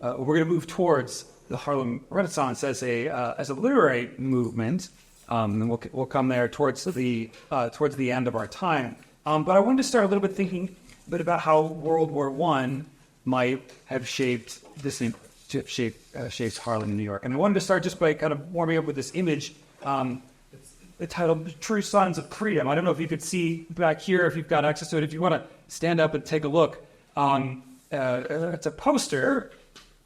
we're going to move towards the Harlem Renaissance as a literary movement, and we'll come there towards the end of our time. But I wanted to start a little bit thinking a bit about how World War I might have shaped Harlem in New York. And I wanted to start just by kind of warming up with this image. It's titled True Sons of Freedom. I don't know if you could see back here, if you've got access to it. If you want to stand up and take a look, it's a poster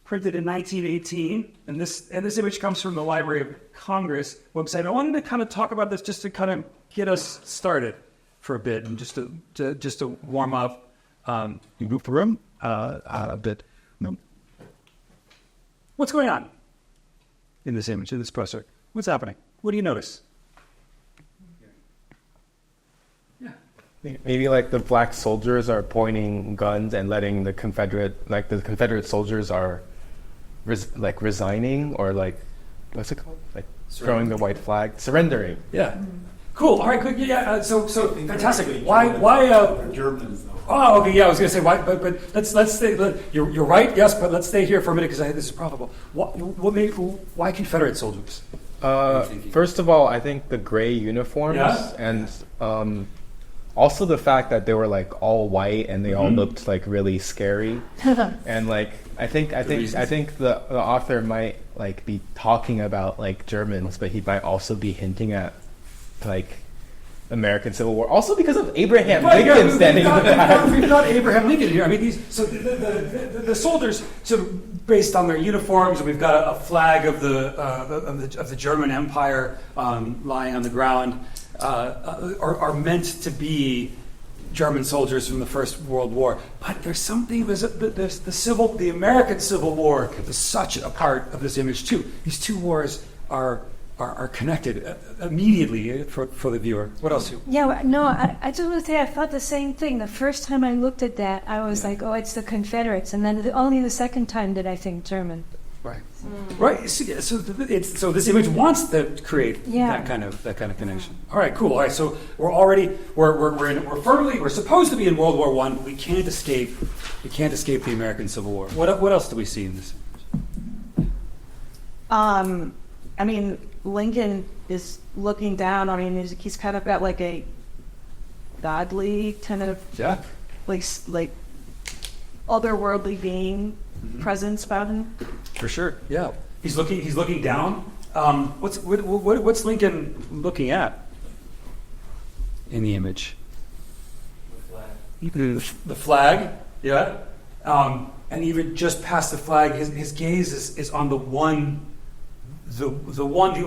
printed in 1918, and this image comes from the Library of Congress website. I wanted to kind of talk about this just to kind of get us started for a bit, and just to warm up. You move the room a bit. No. What's going on in this image, in this poster? What's happening? What do you notice? Maybe like the black soldiers are pointing guns and letting the Confederate soldiers are resigning, or like, what's it called? Like throwing the white flag, surrendering. Yeah. Cool. All right. Good. Yeah. So fantastic. Why? Germans though. Oh, okay. Yeah, I was going to say why, but let's stay. You're right. Yes, but let's stay here for a minute because this is profitable. Why Confederate soldiers? First of all, I think the gray uniforms, and also the fact that they were like all white and they all looked like really scary, and like I think the author might like be talking about like Germans, but he might also be hinting at like American Civil War, also because of Abraham Lincoln standing in the back. We've got Abraham Lincoln here. I mean, the soldiers, sort of based on their uniforms, we've got a flag of the German Empire lying on the ground. Are meant to be German soldiers from the First World War, but there's something. The American Civil War is such a part of this image too. These two wars are connected immediately for the viewer. What else? Yeah, no, I just want to say I thought the same thing. The first time I looked at that, I was like, oh, it's the Confederates, and then only the second time did I think German. Right. Right. So this image wants to create that kind of connection. All right. Cool. All right. So we're supposed to be in World War I. We can't escape the American Civil War. What else do we see in this image? I mean, Lincoln is looking down. I mean, he's kind of got like a godly kind of like otherworldly being presence about him. For sure, yeah. He's looking down. What's Lincoln looking at in the image? The flag, yeah. And even just past the flag, his gaze is on the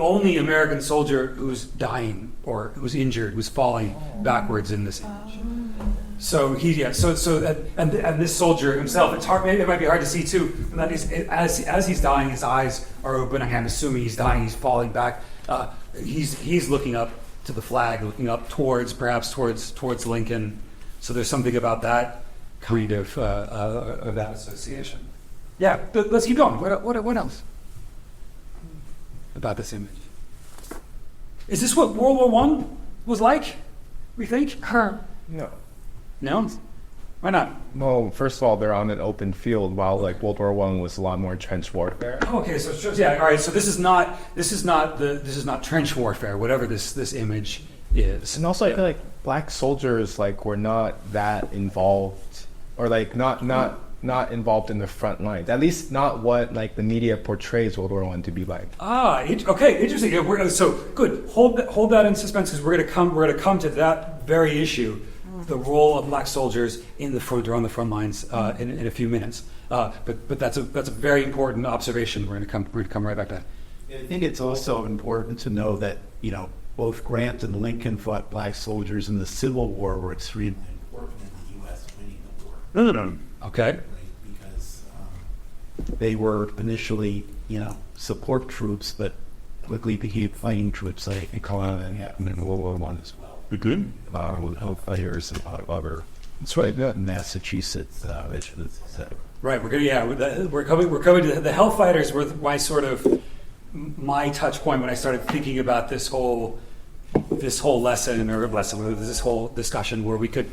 only American soldier who's dying or who's injured, who's falling backwards in this image. So and this soldier himself, it might be hard to see too. That as he's dying, his eyes are open. I'm assuming he's dying. He's falling back. He's looking up to the flag, looking up towards Lincoln. So there's something about that kind of that association. Yeah, but let's keep going. What else about this image? Is this what World War I was like? We think? No? Why not? Well, first of all, they're on an open field, while like World War I was a lot more trench warfare. Oh, okay, so all right. So this is not trench warfare, whatever this image is. And also, I feel like black soldiers like were not that involved, or like not involved in the front lines. At least not what like the media portrays World War I to be like. Okay, interesting. Yeah, so good. Hold that in suspense because we're gonna come to that very issue. The role of black soldiers on the front lines in a few minutes, but that's a very important observation. We're going to come right back to that. I think it's also important to know that both Grant and Lincoln fought black soldiers in the Civil War were extremely important in the U.S. winning the war. No. Okay. Because they were initially support troops, but quickly became fighting troops like Claude and happened in World War I as well. With Hellfighters and other. That's right. Massachusetts. Right. We're coming to the Hellfighters. Were my touch point when I started thinking about this whole this whole this whole discussion where we could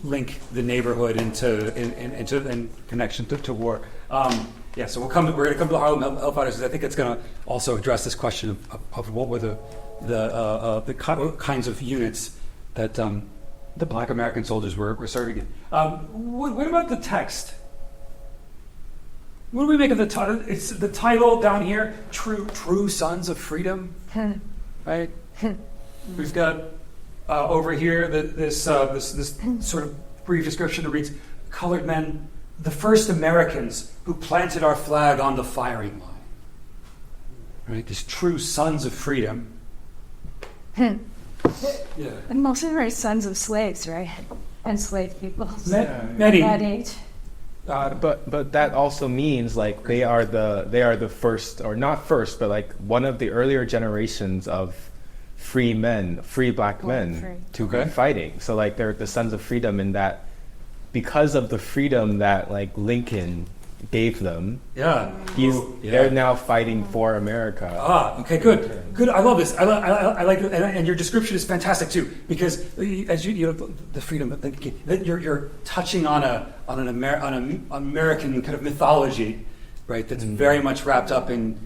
link the neighborhood into in connection to war. So we're going to come to the Harlem Hellfighters because I think it's going to also address this question of what were the kinds of units that the Black American soldiers were serving in. What about the text? What do we make of the title? It's the title down here, True Sons of Freedom, right? We've got over here this sort of brief description that reads, colored men, the first Americans who planted our flag on the firing line. Right, these true sons of freedom. Yeah. And most of them are sons of slaves, right? Enslaved people. Many. That age. But that also means like they are the first, or not first, but like one of the earlier generations of free black men to be fighting. So like they're the sons of freedom in that because of the freedom that like Lincoln gave them. They're now fighting for America. Okay, good. I love this. I like it, and your description is fantastic too, because as you know the freedom that you're touching on an American kind of mythology, right? That's very much wrapped up in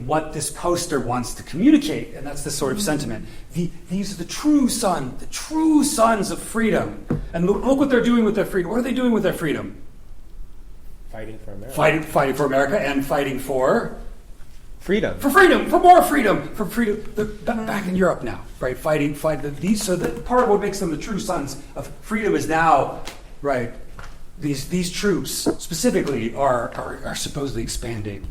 what this poster wants to communicate, and that's the sort of sentiment. These are the true sons of freedom, and look what they're doing with their freedom. What are they doing with their freedom? Fighting for America. Fighting for America and fighting for freedom. For freedom, for more freedom, for freedom. They're back in Europe now, right? Fighting. So that part of what makes them the true sons of freedom is now, right? These troops specifically are supposedly expanding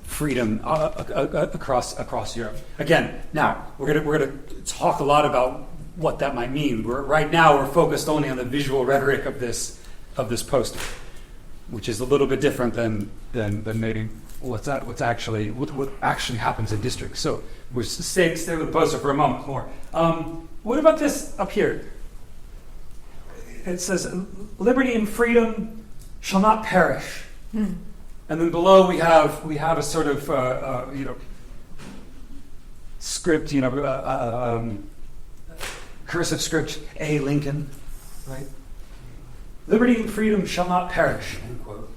freedom across Europe. Again, now we're gonna talk a lot about what that might mean. Right now we're focused only on the visual rhetoric of this poster, which is a little bit different than maybe what actually happens in districts. So we'll stay with the poster for a moment more. What about this up here? It says, "Liberty and freedom shall not perish." And then below we have a sort of script, cursive script, A. Lincoln, right? "Liberty and freedom shall not perish," end quote.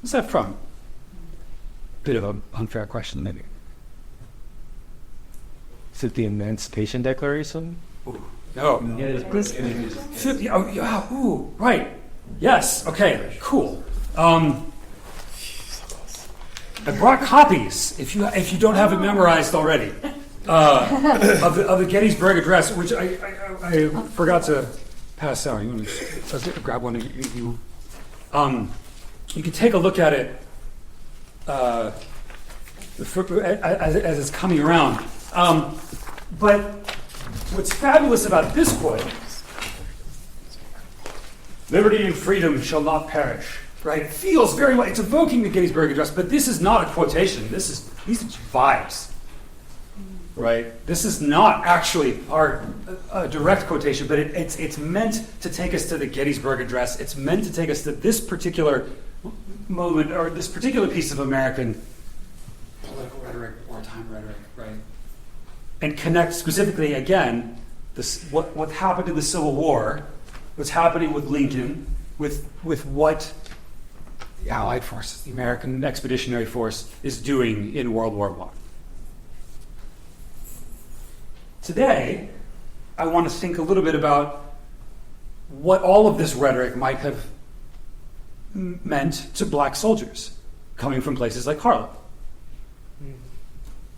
What's that from? Bit of an unfair question, maybe. Is it the Emancipation Declaration? Ooh, no. Right. Yes. Okay. Cool. I brought copies, if you don't have it memorized already, of the Gettysburg Address, which I forgot to pass out. You want to grab one? You can take a look at it as it's coming around. But what's fabulous about this quote, "Liberty and freedom shall not perish," right? It feels very well. It's evoking the Gettysburg Address, but this is not a quotation. These are just vibes, right? This is not actually a direct quotation, but it's meant to take us to the Gettysburg Address. It's meant to take us to this particular moment or this particular piece of American political rhetoric, wartime rhetoric, right? And connect specifically again what happened in the Civil War, what's happening with Lincoln, with what the Allied forces, the American Expeditionary Force, is doing in World War I. Today, I want to think a little bit about what all of this rhetoric might have meant to black soldiers coming from places like Harlem.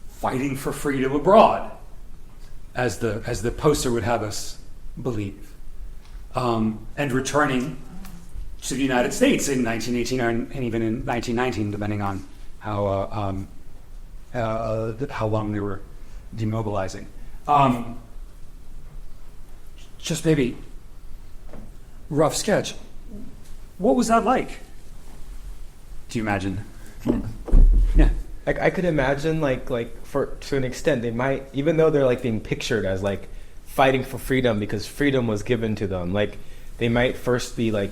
Fighting for freedom abroad, as the poster would have us believe. And returning to the United States in 1918 and even in 1919, depending on how long they were demobilizing. Just maybe rough sketch. What was that like? Do you imagine? Yeah. I could imagine like to an extent they might, even though they're like being pictured as like fighting for freedom because freedom was given to them, like they might first be like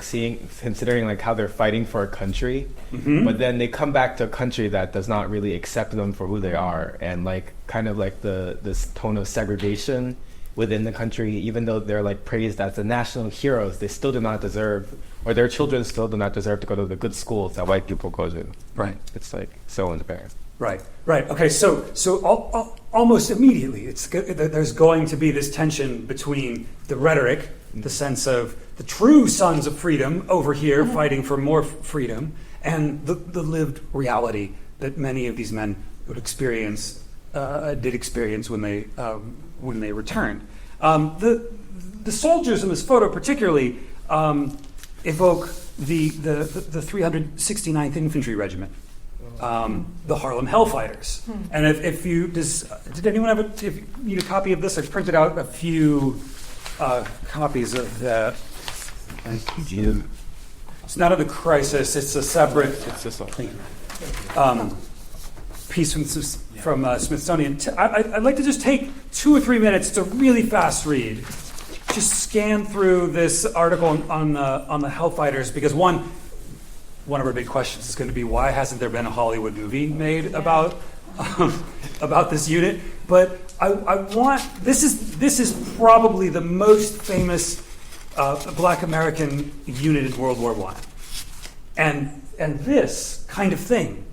considering like how they're fighting for a country, but then they come back to a country that does not really accept them for who they are, and like kind of like this tone of segregation within the country, even though they're like praised as the national heroes, they still do not deserve, or their children still do not deserve to go to the good schools that white people go to. Right. It's like so unfair. Right. Okay. So almost immediately, there's going to be this tension between the rhetoric, the sense of the true sons of freedom over here fighting for more freedom, and the lived reality that many of these men would experience, did experience when they returned. The soldiers in this photo particularly evoke the 369th Infantry Regiment. The Harlem Hellfighters. And if you did anyone if you need a copy of this? I've printed out a few copies of that. Thank you, Jim. It's not of the crisis. It's a separate It's just like, piece from Smithsonian. I'd like to just take 2 or 3 minutes to really fast read. Just scan through this article on the Hellfighters, because one of our big questions is going to be, why hasn't there been a Hollywood movie made about this unit? But I want this is probably the most famous Black American unit in World War I, and this kind of thing,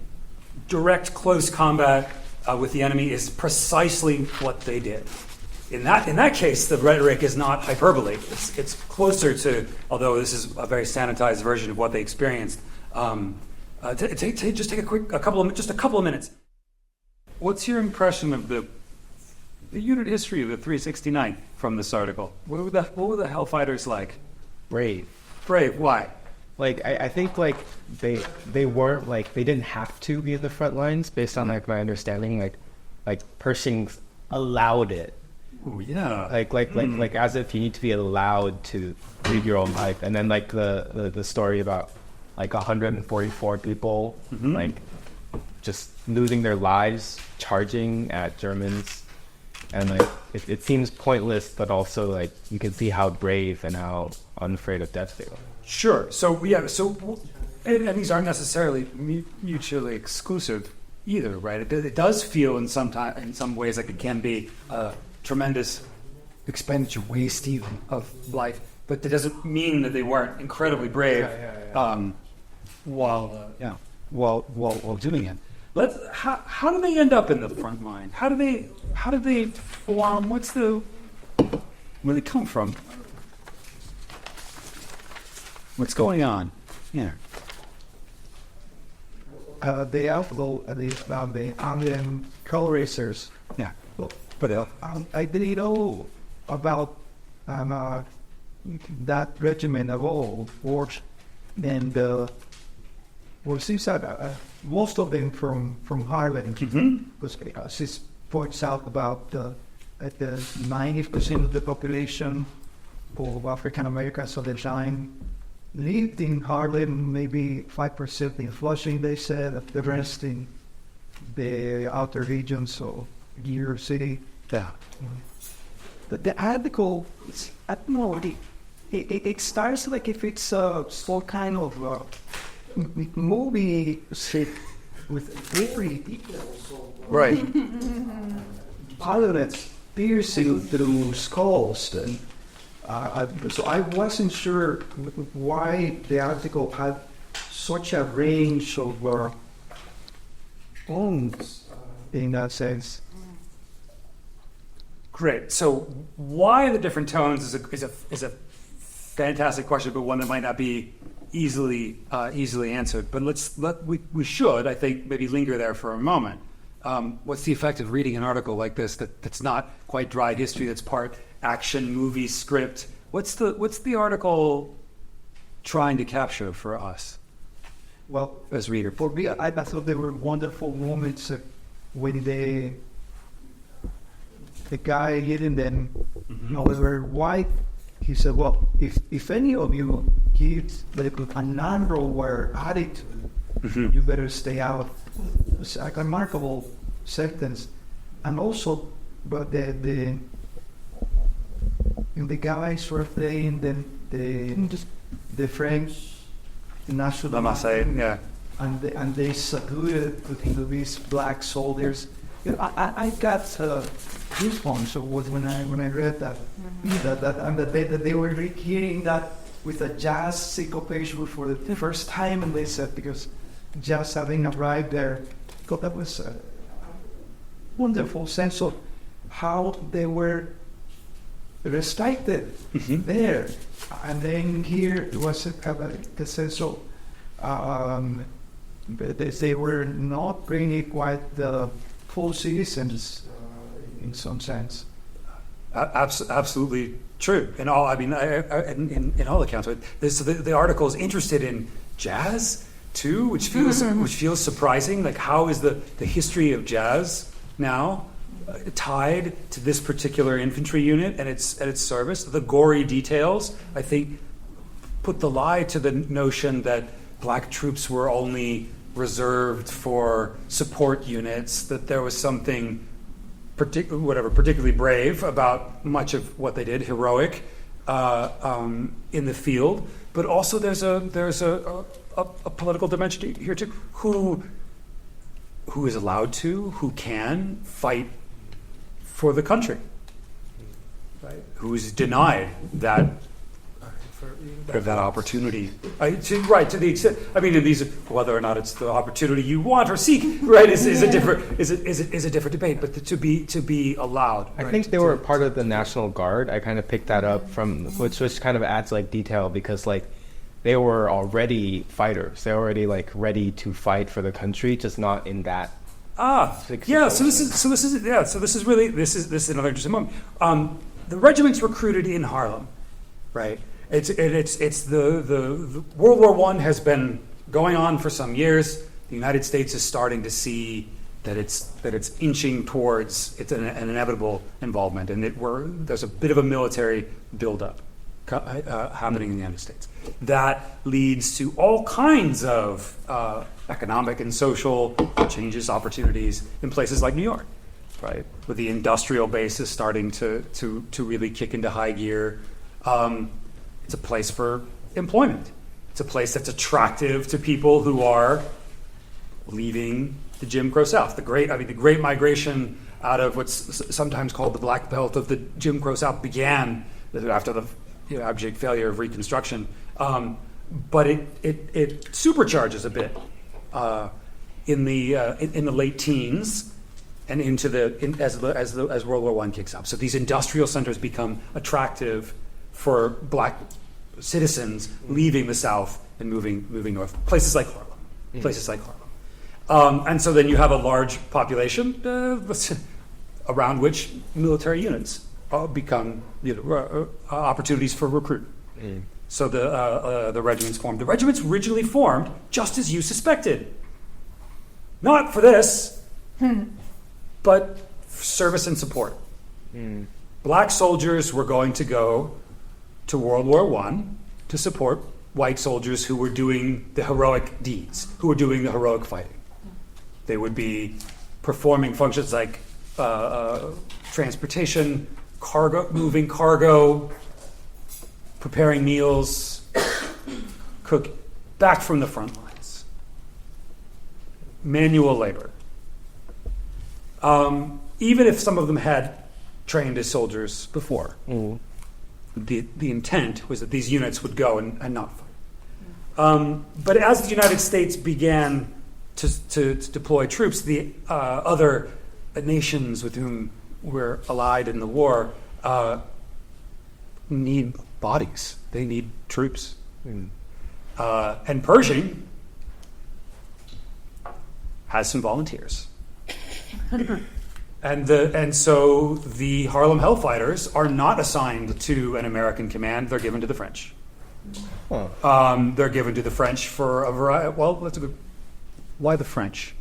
direct close combat with the enemy, is precisely what they did. In that case, the rhetoric is not hyperbole. It's closer to, although this is a very sanitized version of what they experienced. Just take a couple of minutes. What's your impression of the unit history of the 369 from this article? What were the Hellfighters like? brave. Brave. Why? Like I think like they weren't like they didn't have to be at the front lines based on like my understanding. Like Pershing's allowed it. Oh yeah. Like as if you need to be allowed to live your own life. And then like the story about like 144 people like just losing their lives charging at Germans, and like it seems pointless, but also like you can see how brave and how unafraid of death they were. Sure. So yeah. And these aren't necessarily mutually exclusive either, right? It does feel in some ways like it can be a tremendous expenditure, waste even of life, but that doesn't mean that they weren't incredibly brave. While doing it. How do they end up in the front line? How do they form? Where do they come from? What's going on? Yeah. They outlaw the Auden color racers. Yeah. But I didn't know about that regiment of all, and well, it seems that most of them from Harlem, because this points out about at the 90% of the population of African Americans of the time lived in Harlem, maybe 5% in Flushing, they said, the rest in the outer regions of New York City. Yeah. The article, I don't know, it starts like if it's some kind of movie set with very details of Right. pilots piercing through skulls. And so I wasn't sure why the article had such a range of tones in that sense. Great. So why the different tones is a fantastic question, but one that might not be easily answered. But we should, I think, maybe linger there for a moment. What's the effect of reading an article like this that's not quite dry history, that's part action, movie, script? What's the article trying to capture for us? Well, as reader, for me, I thought they were wonderful moments when the guy hitting them, however, white. He said, well, if any of you kids like a non-war attitude, you better stay out. It's a remarkable sentence. And also, but the guys were playing, then the French national La Marseille, yeah. and they saluted these black soldiers. You know, I got goosebumps when I read that, that they were hearing that with a jazz syncopation for the first time, and they said because jazz having arrived there, because that was a wonderful sense of how they were respected there, and then here it was a sense of they were not really quite the full citizens in some sense. Absolutely true. In all, I mean, in all accounts, the article is interested in jazz too, which feels surprising. Like, how is the history of jazz now tied to this particular infantry unit and its service? The gory details, I think, put the lie to the notion that black troops were only reserved for support units, that there was something particularly brave about much of what they did, heroic in the field. But also there's a political dimension here too. Who is allowed to, who can fight for the country, right? Who is denied that opportunity, to the extent. I mean, in these, whether or not it's the opportunity you want or seek, right, is a different debate. But to be allowed. I think they were part of the National Guard. I kind of picked that up from which kind of adds like detail, because like they were already fighters. They're already like ready to fight for the country, just not in that. Yeah. So this is another interesting moment. The regiments recruited in Harlem, right? It's the World War I has been going on for some years. The United States is starting to see that it's inching towards an inevitable involvement, and there's a bit of a military buildup happening in the United States. That leads to all kinds of economic and social changes, opportunities in places like New York, right? With the industrial basis starting to really kick into high gear. It's a place for employment. It's a place that's attractive to people who are leaving the Jim Crow South. The great migration out of what's sometimes called the Black Belt of the Jim Crow South began after the abject failure of Reconstruction. But it supercharges a bit in the late teens and as World War I kicks up. So these industrial centers become attractive for black citizens leaving the South and moving north. Places like Harlem. And so then you have a large population around which military units become opportunities for recruitment. So the regiments formed. The regiments originally formed just as you suspected. Not for this, but for service and support. Black soldiers were going to go to World War I to support white soldiers who were doing the heroic deeds, who were doing the heroic fighting. They would be performing functions like transportation, moving cargo, preparing meals, back from the front lines. Manual labor. Even if some of them had trained as soldiers before. The intent was that these units would go and not fight. But as the United States began to deploy troops, the other nations with whom we're allied in the war need bodies. They need troops. And Pershing has some volunteers. And so the Harlem Hellfighters are not assigned to an American command. They're given to the French. They're given to the French for a variety. Well, that's a good. Why the French?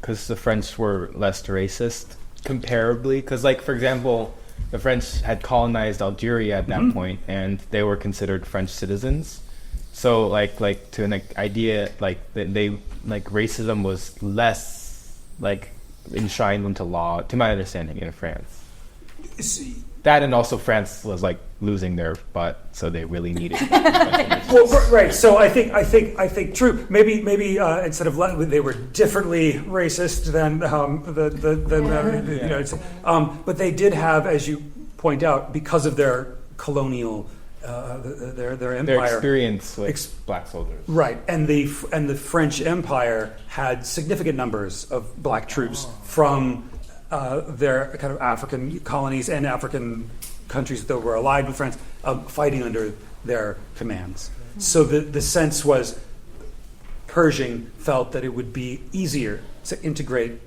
Because the French were less racist, comparably. Because, like, for example, the French had colonized Algeria at that point, and they were considered French citizens. So, like to an idea, like they racism was less enshrined into law, to my understanding, in France. that, and also France was like losing their butt, so they really needed. Well, right. So I think true. Maybe instead of they were differently racist than but they did have, as you point out, because of their colonial their empire, their experience with black soldiers. Right, and the French Empire had significant numbers of black troops from their kind of African colonies and African countries that were allied with France, fighting under their commands. So the sense was, Pershing felt that it would be easier to integrate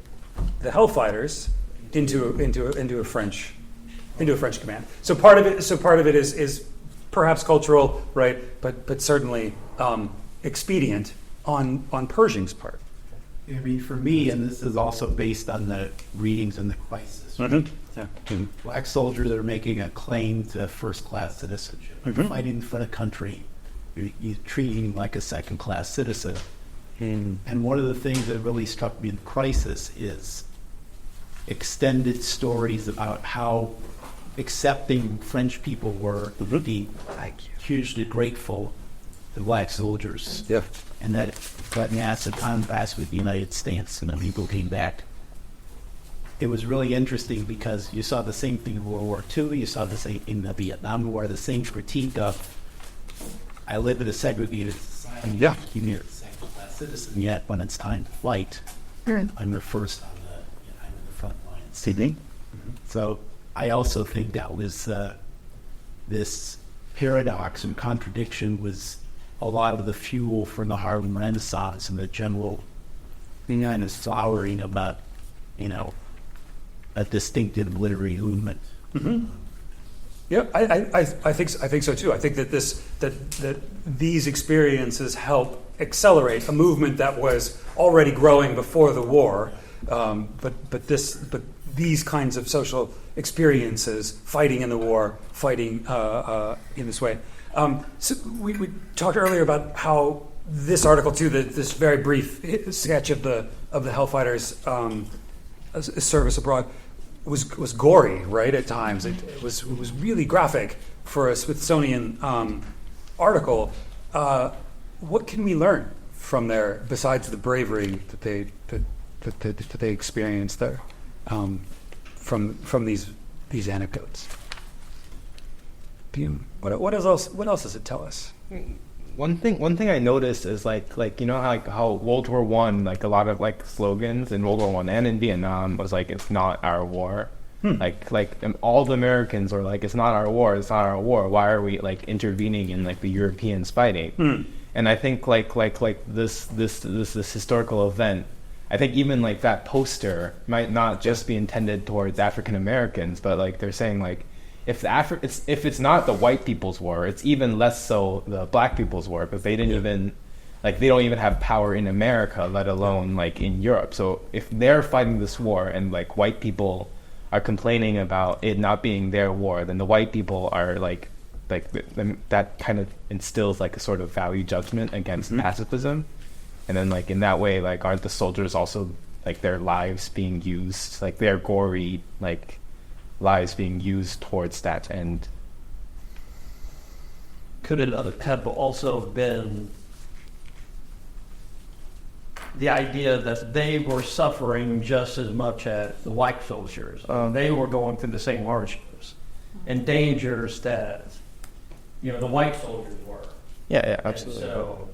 the Hellfighters into a French command. So part of it is perhaps cultural, right? But certainly expedient on Pershing's part. I mean, for me, and this is also based on the readings in the crisis, Yeah. black soldiers are making a claim to first-class citizenship, fighting for the country, you're treating like a second-class citizen. And one of the things that really struck me in crisis is extended stories about how accepting French people were to be hugely grateful to black soldiers. Yeah. And that got massive contrast with the United States, and then people came back. It was really interesting because you saw the same thing in World War II, you saw the same in the Vietnam War, the same critique of, I live in a segregated society, you're a second-class citizen, yet when it's time to fight, I'm the first on I'm in the front line in Sydney. So I also think that was this paradox and contradiction was a lot of the fuel for the Harlem Renaissance and the general kind of souring about, a distinctive literary movement. Yeah, I think so too. I think that these experiences help accelerate a movement that was already growing before the war, but these kinds of social experiences, fighting in the war, fighting in this way. So we talked earlier about how this article too, this very brief sketch of the Hellfighters' service abroad, was gory, right? At times, it was really graphic for a Smithsonian article. What can we learn from there besides the bravery that they experienced there from these anecdotes? What else does it tell us? One thing I noticed is like how World War One, like a lot of like slogans in World War One and in Vietnam was like, it's not our war. All the Americans were like, it's not our war, it's not our war. Why are we like intervening in like the Europeans fighting? And I think like this historical event, I think even like that poster might not just be intended towards African Americans, but like they're saying like, if it's not the white people's war, it's even less so the black people's war, because they didn't even, like, they don't even have power in America, let alone like in Europe. So if they're fighting this war and like white people are complaining about it not being their war, then the white people are like that kind of instills like a sort of value judgment against pacifism. And then like in that way, like aren't the soldiers also like their lives being used, like their gory like lives being used towards that end? Could it have also been the idea that they were suffering just as much as the white soldiers? They were going through the same hardships and dangers that the white soldiers were. Yeah, absolutely. And so,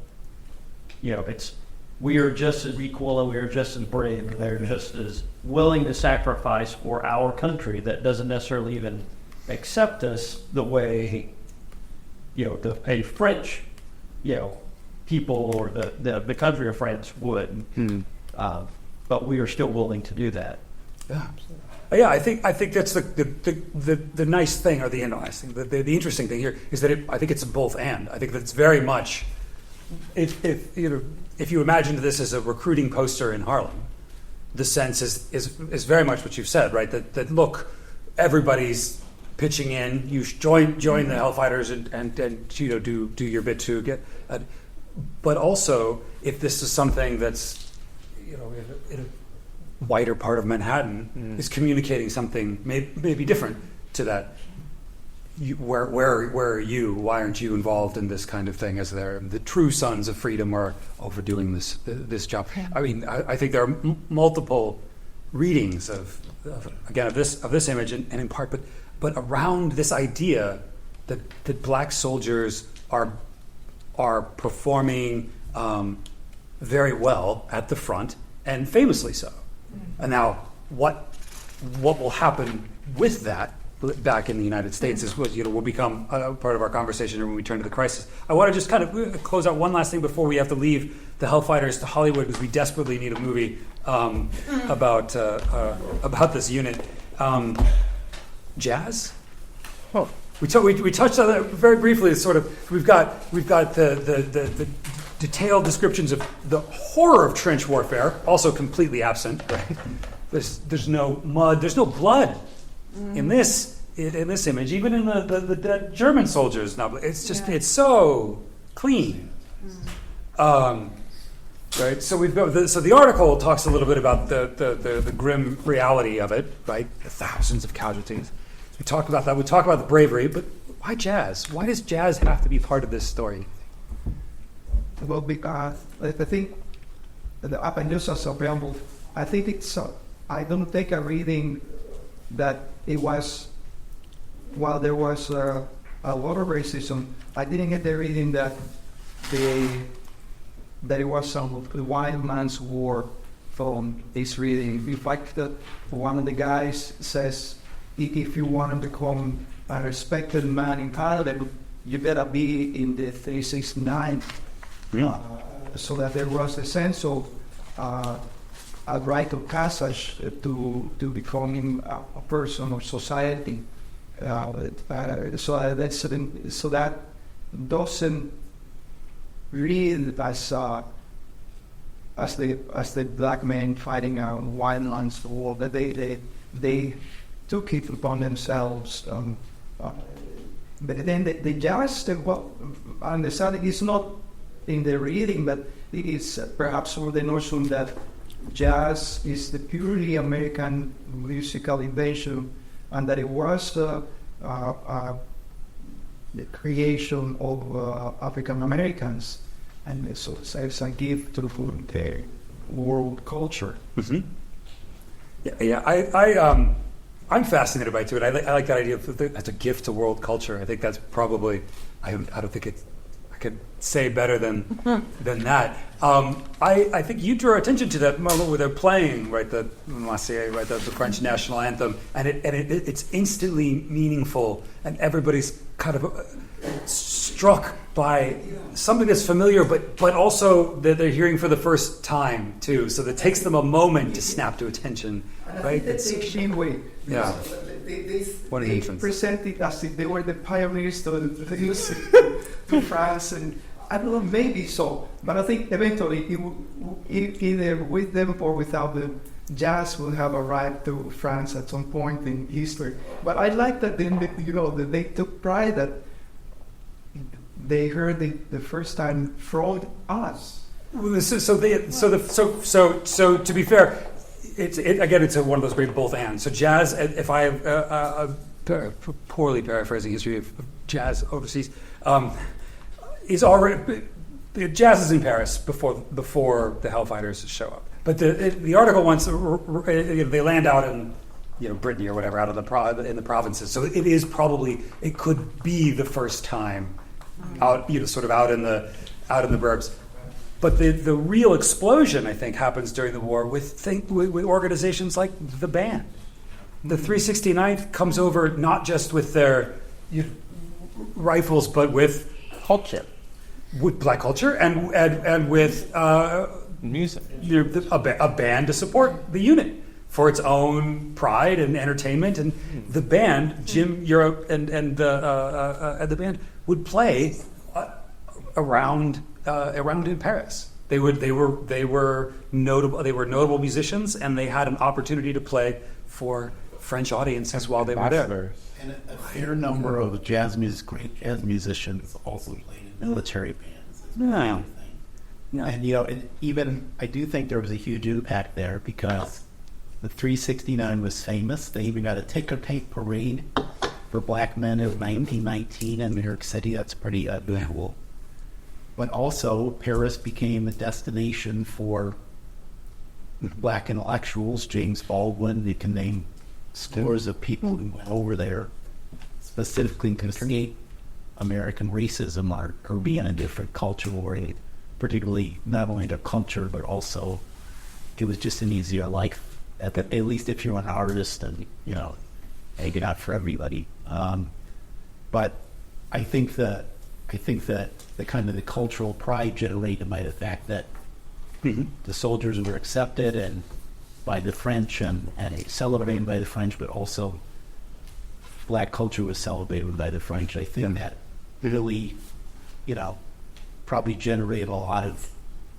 we are just as equal and we are just as brave. They're just as willing to sacrifice for our country that doesn't necessarily even accept us the way, a French, people or the country of France would. But we are still willing to do that. Yeah, yeah. I think that's the nice thing, or the nice thing. The interesting thing here is that I think it's a both and. I think that it's very much. If you imagine this as a recruiting poster in Harlem, the sense is very much what you've said, right? That look, everybody's pitching in. You join the Hellfighters and do your bit to get. But also, if this is something that's in a wider part of Manhattan is communicating something maybe different to that where are you? Why aren't you involved in this kind of thing? As the true sons of freedom are overdoing this job. I mean, I think there are multiple readings of this image, and in part, but around this idea that black soldiers are performing very well at the front, and famously so. And now, what will happen with that back in the United States is what will become a part of our conversation when we turn to the crisis. I want to just kind of close out one last thing before we have to leave the Hellfighters to Hollywood, because we desperately need a movie about this unit. Jazz. Oh. We touched on that very briefly. Sort of, we've got the detailed descriptions of the horror of trench warfare, also completely absent. Right? There's no mud, there's no blood in this image, even in the German soldiers. Now it's just it's so clean. Right. So we've got the article talks a little bit about the grim reality of it. Right. The thousands of casualties. We talk about that. We talk about the bravery, but why jazz? Why does jazz have to be part of this story? Well, because I think the up and just as a preamble, I think it's. I don't take a reading that it was. While there was a lot of racism, I didn't get the reading that it was some white man's war from this reading. In fact, one of the guys says, if you want to become a respected man in Harlem, you better be in the 369. Yeah. So that there was a sense of a rite of passage to becoming a person of society. So that doesn't read as the black men fighting a white man's war. That they took it upon themselves. But then the jazz, I understand it's not in the reading, but it is perhaps for the notion that jazz is the purely American musical invention, and that it was the creation of African Americans, and so it's a gift to the world culture. Mm-hmm. I'm fascinated by it too, and I like that idea of that's a gift to world culture. I think that's probably I don't think I could say better than that. I think you drew attention to that moment where they're playing the Marseillaise, right, the French national anthem, and it's instantly meaningful, and everybody's kind of struck by something that's familiar, but also that they're hearing for the first time too. So that takes them a moment to snap to attention, right? That's the extreme way. Yeah. They presented as if they were the pioneers to France, and I don't know, maybe so, but I think eventually either with them or without them, jazz will have arrived to France at some point in history. But I like that that they took pride that they heard the first time from us. So to be fair, it's one of those great both and. So jazz, if I poorly paraphrasing history of jazz overseas, is already jazz is in Paris before the Hellfighters show up. But the article wants they land out in Brittany or whatever, out of in the provinces. So it could be the first time out sort of out in the burbs. But the real explosion, I think, happens during the war with organizations like the band. The 369th comes over not just with their rifles, but with Culture. With black culture and with music, a band to support the unit for its own pride and entertainment. And the band, Jim Europe and the band would play around in Paris. They were notable musicians, and they had an opportunity to play for French audiences while they were there. And a fair number of great jazz musicians also played in military bands. Yeah. And even I do think there was a huge impact there, because the 369 was famous. They even got a ticker tape parade for black men in 1919 in New York City. That's pretty unusual. But also, Paris became a destination for black intellectuals. James Baldwin, you can name scores of people who went over there specifically to create American racism or being a different cultural oriented, particularly not only the culture, but also it was just an easier life, at least if you're an artist and, hanging out for everybody. But I think that the kind of the cultural pride generated by the fact that the soldiers were accepted and by the French and celebrated by the French, but also black culture was celebrated by the French. I think that really, probably generated a lot of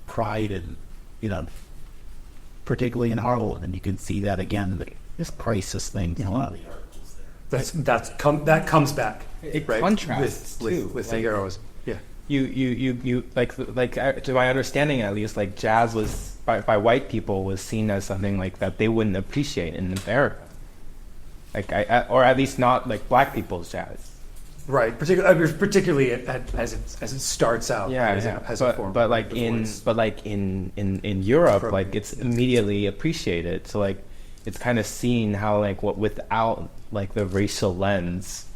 pride and, particularly in Harlem, and you can see that again, this crisis thing. A lot of the articles there. That comes back. It right? contrasts too with the heroes. Yeah. You to my understanding at least, like jazz was by white people was seen as something like that they wouldn't appreciate in America, or at least not like black people's jazz. Right, particularly as it starts out. But in Europe, like it's immediately appreciated. So like it's kind of seen how like without like the racial lens,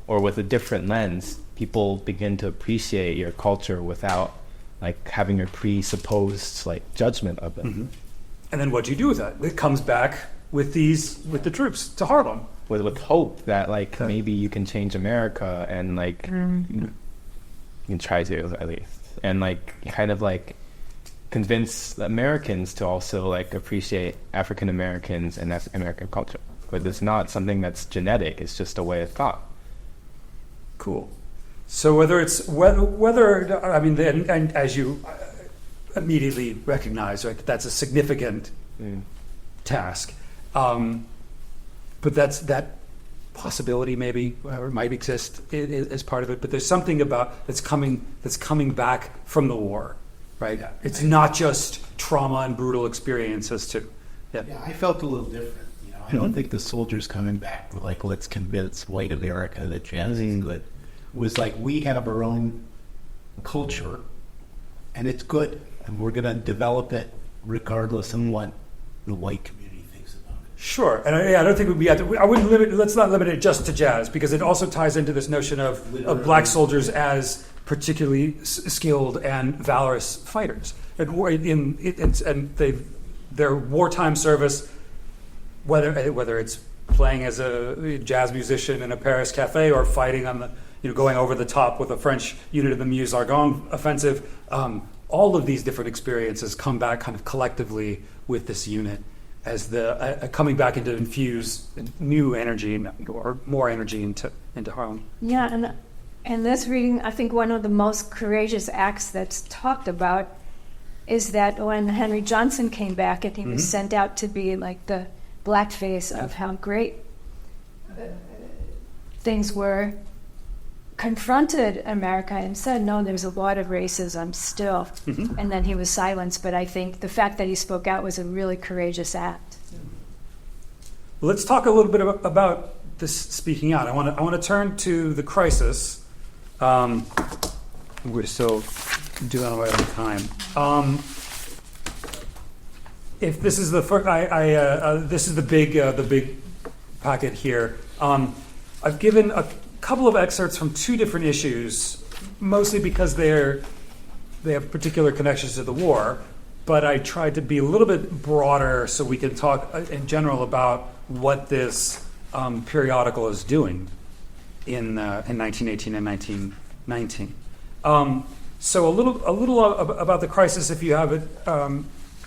or with a different lens, people begin to appreciate your culture without like having a presupposed like judgment of it. Mm-hmm. And then what do you do with that? It comes back with the troops to Harlem. With hope that like maybe you can change America and like you can try to at least, and like kind of like convince Americans to also like appreciate African Americans and American culture. But it's not something that's genetic; it's just a way of thought. Cool. So whether I mean, and as you immediately recognize, right, that's a significant task. But that possibility maybe or might exist as part of it. But there's something about that's coming back from the war, right? Yeah. It's not just trauma and brutal experiences too. Yeah, I felt a little different. I don't think the soldiers coming back were like, let's convince white America that jazz is good. It was like, we have our own culture, and it's good, and we're going to develop it regardless of what the white community thinks about it. Sure, and I don't think let's not limit it just to jazz, because it also ties into this notion of black soldiers as particularly skilled and valorous fighters. Their wartime service, whether it's playing as a jazz musician in a Paris cafe or fighting on the going over the top with a French unit of the Meuse-Argonne offensive, all of these different experiences come back kind of collectively with this unit as the coming back into infuse new energy or more energy into Harlem. Yeah, and this reading, I think one of the most courageous acts that's talked about is that when Henry Johnson came back and he was sent out to be like the blackface of how great things were, confronted America and said, no, there's a lot of racism still. And then he was silenced. But I think the fact that he spoke out was a really courageous act. Let's talk a little bit about this speaking out. I want to turn to the crisis. We're still doing all right on time. If this is the first, this is the big packet here. I've given a couple of excerpts from two different issues, mostly because they have particular connections to the war, but I tried to be a little bit broader so we can talk in general about what this periodical is doing in 1918 and 1919. So a little about the crisis, if you haven't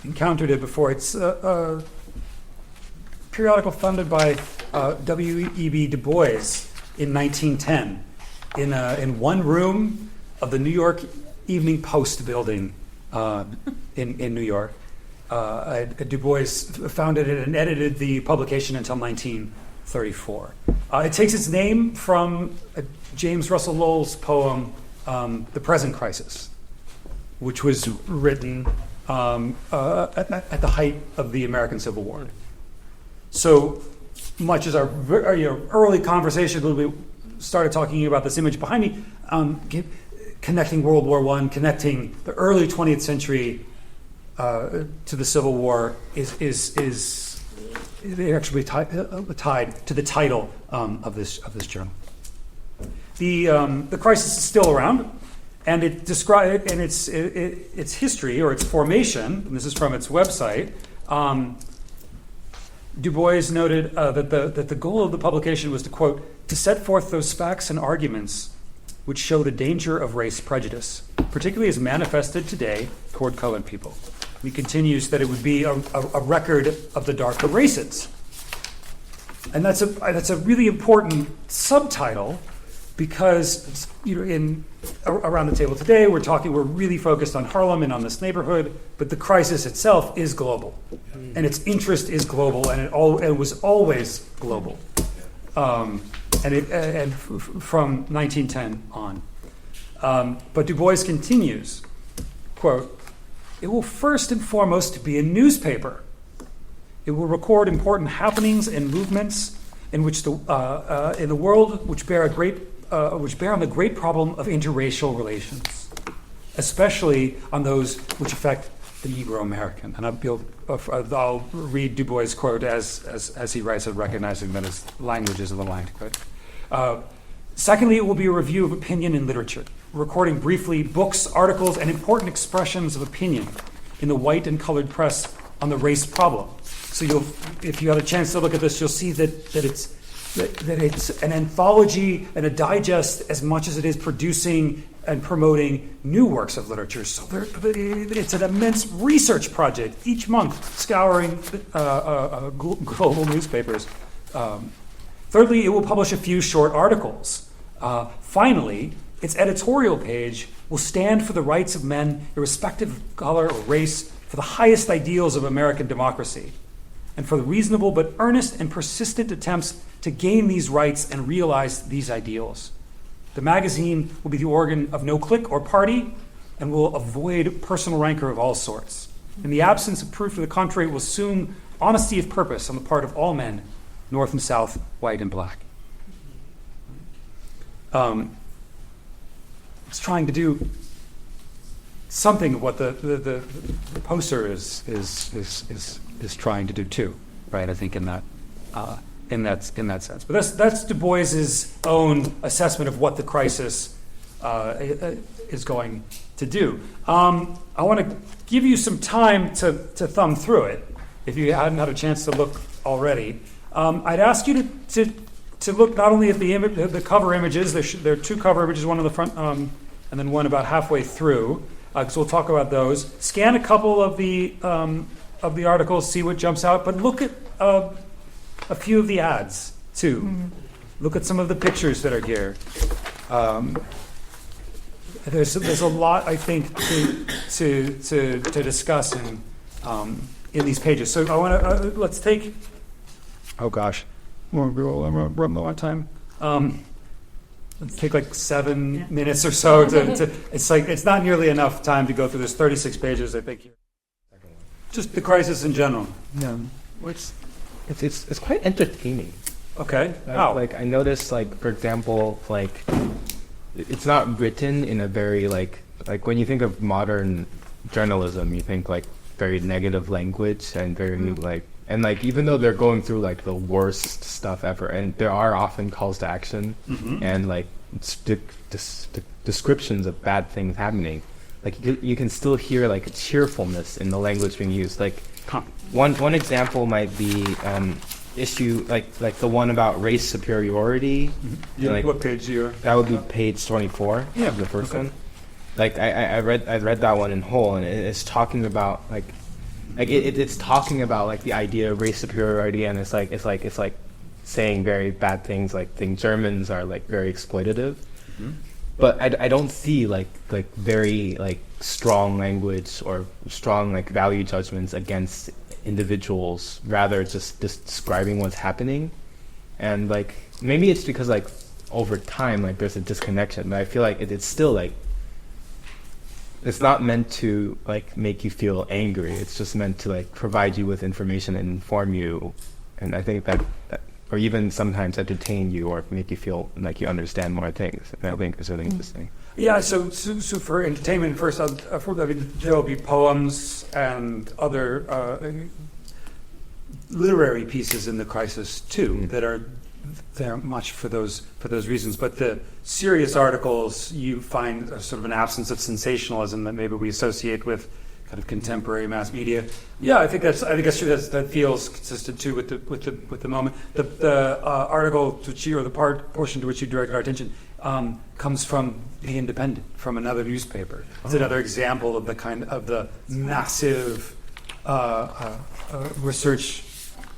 encountered it before. It's a periodical funded by W.E.B. Du Bois in 1910 in one room of the New York Evening Post building in New York. Du Bois founded it and edited the publication until 1934. It takes its name from James Russell Lowell's poem, The Present Crisis, which was written at the height of the American Civil War. So much as our early conversation when we started talking about this image behind me, connecting World War I, connecting the early 20th century to the Civil War is actually tied to the title of this journal. The crisis is still around, and its history or its formation. And this is from its website. Du Bois noted that the goal of the publication was to, quote, to set forth those facts and arguments which show the danger of race prejudice, particularly as manifested today toward colored people. He continues that it would be a record of the darker races. And that's a really important subtitle, because around the table today we're really focused on Harlem and on this neighborhood, but the crisis itself is global, and its interest is global, and it was always global, from 1910 on. But Du Bois continues, quote, "It will first and foremost be a newspaper. It will record important happenings and movements in which in the world which bear on the great problem of interracial relations, especially on those which affect the Negro American." And I'll read Du Bois' quote as he writes it, recognizing that his language is a little antiquated. Secondly, it will be a review of opinion in literature, recording briefly books, articles, and important expressions of opinion in the white and colored press on the race problem. So if you have a chance to look at this, you'll see that it's an anthology and a digest as much as it is producing and promoting new works of literature. So it's an immense research project each month, scouring global newspapers. Thirdly, it will publish a few short articles. Finally, its editorial page will stand for the rights of men, irrespective of color or race, for the highest ideals of American democracy, and for the reasonable but earnest and persistent attempts to gain these rights and realize these ideals. The magazine will be the organ of no clique or party, and will avoid personal rancor of all sorts. In the absence of proof to the contrary, it will assume honesty of purpose on the part of all men, North and South, white and black. It's trying to do something of what the poster is trying to do too, right? I think in that sense. But that's Du Bois's own assessment of what the crisis is going to do. I want to give you some time to thumb through it if you hadn't had a chance to look already. I'd ask you to look not only at the cover images. There are two cover images, one on the front and then one about halfway through, because we'll talk about those. Scan a couple of the articles, see what jumps out, but look at a few of the ads too. Mm-hmm. Look at some of the pictures that are here. There's a lot, I think, to discuss in these pages. So I want to let's take. Oh gosh, we're running low on time. Let's take like 7 minutes or so to it's not nearly enough time to go through this 36 pages, I think. Just the crisis in general. Yeah, it's quite entertaining. Okay. Like I noticed, like for example, like it's not written in a very like when you think of modern journalism, you think like very negative language and very and even though they're going through like the worst stuff ever, and there are often calls to action and like descriptions of bad things happening, like you can still hear like a cheerfulness in the language being used. Like one example might be issue like the one about race superiority. What page you? That would be page 24. Yeah, the first one. Like I read that one in whole, and it's talking about it's talking about like the idea of race superiority, and it's like saying very bad things, like Germans are like very exploitative. But I don't see like very like strong language or strong like value judgments against individuals, rather just describing what's happening. And like maybe it's because like over time like there's a disconnection, but I feel like it's still like it's not meant to like make you feel angry. It's just meant to like provide you with information and inform you and I think that or even sometimes entertain you or make you feel like you understand more things. And I think it's really interesting. Yeah, so for entertainment, first, there will be poems and other literary pieces in the crisis too that are there much for those reasons. But the serious articles, you find a sort of an absence of sensationalism that maybe we associate with kind of contemporary mass media. Yeah, I think that's true. That feels consistent too with the moment. The article to which you, or the portion to which you direct our attention, comes from The Independent, from another newspaper. It's another example of the massive research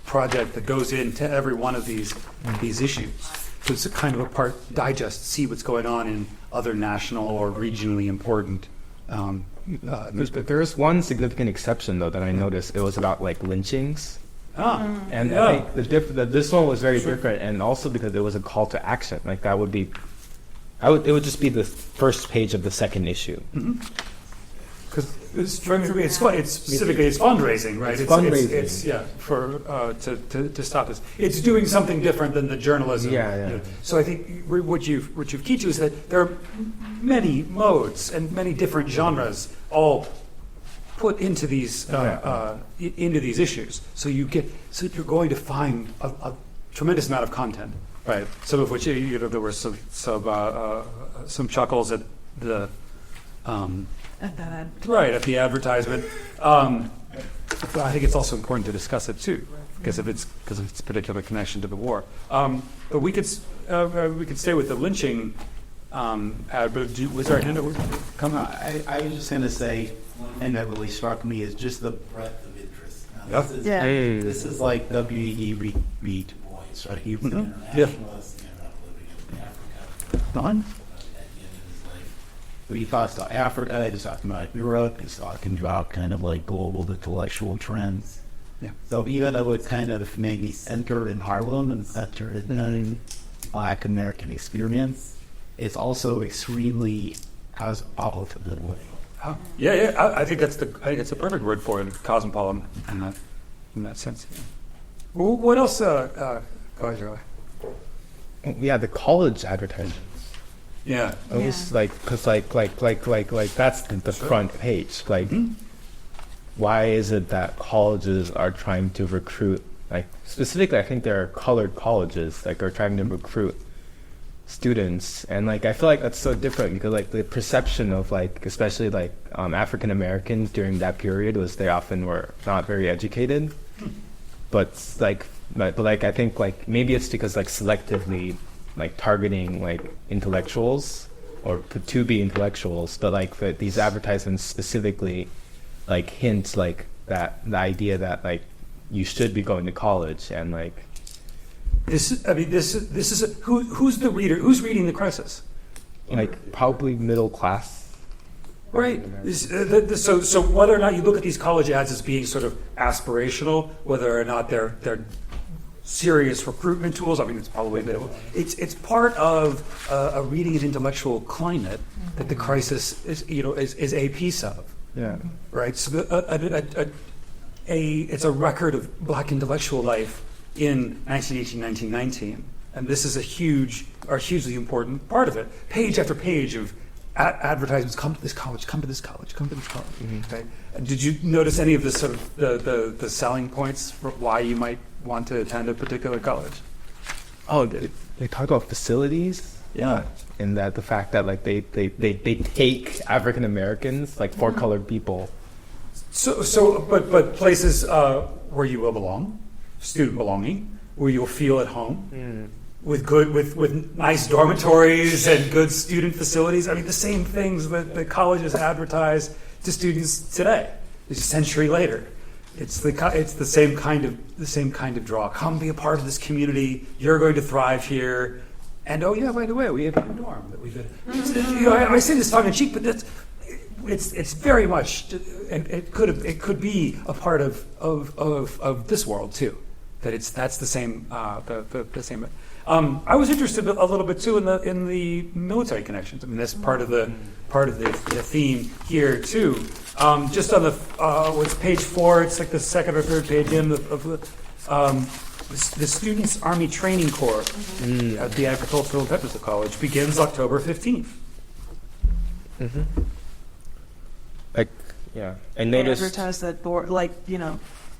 project that goes into every one of these issues. So it's a kind of a part digest, see what's going on in other national or regionally important newspapers. There's one significant exception though that I noticed. It was about like lynchings. And yeah. I think this one was very different, and also because it was a call to action. Like that would be, it would just be the first page of the second issue. Because it's specifically it's fundraising, right? It's fundraising. It's for to stop this. It's doing something different than the journalism. Yeah. So I think what you've keyed to is that there are many modes and many different genres all put into these issues. So you're going to find a tremendous amount of content, right? Some of which there were some chuckles at the. Right, at the advertisement. But I think it's also important to discuss it too, because of its particular connection to the war. But we could stay with the lynching ad. But was there a hand that would come out? I was just going to say, and that really struck me, is just the breadth of interest. Now, this is like W.E.B. Du Bois, right? He was an internationalist and living in Africa. Done? He talks about Africa, he's talking about Europe, he's talking about kind of like global intellectual trends. Yeah. So even though it kind of maybe entered in Harlem and entered in Black American experience, it's also extremely cosmopolitan in a way. Oh, yeah. I think it's a perfect word for it, cosmopolitan in that sense. Yeah. Well, what else? Go ahead, Charlie. Yeah, the college advertisement. Yeah. It was like, cause like that's the front page. Like, why is it that colleges are trying to recruit? Like specifically, I think there are colored colleges like are trying to recruit students, and like I feel like that's so different because like the perception of like especially like African Americans during that period was they often were not very educated, but like I think like maybe it's because like selectively. Like targeting like intellectuals or to be intellectuals, but like these advertisements specifically like hint like that the idea that like you should be going to college and like this is who's the reader? Who's reading the crisis? Like probably middle class. Right. So whether or not you look at these college ads as being sort of aspirational, whether or not they're serious recruitment tools. I mean, it's probably it's part of a reading and intellectual climate that the crisis is a piece of. Yeah. Right. So it's a record of Black intellectual life in 1918, 1919, and this is a hugely important part of it. Page after page of advertisements: come to this college, come to this college, come to this college. Mm-hmm. Okay. Did you notice any of the sort of the selling points for why you might want to attend a particular college? Oh, they talk about facilities. Yeah, and that the fact that like they take African Americans, like for colored people. But places where you will belong, student belonging, where you'll feel at home, with nice dormitories and good student facilities. I mean, the same things that the colleges advertise to students today, a century later. It's the same kind of draw. Come be a part of this community. You're going to thrive here. And oh yeah, by the way, we have a dorm that we've been. I say this tongue in cheek, but it's very much, and it could be a part of this world too. That's the same. The same. I was interested a little bit too in the military connections. I mean, that's part of the theme here too. Just on the what's page 4? It's like the second or third page in of The Students' Army Training Corps at the Agricultural and Technical College begins October 15th. Like, yeah. And They notice advertise that board,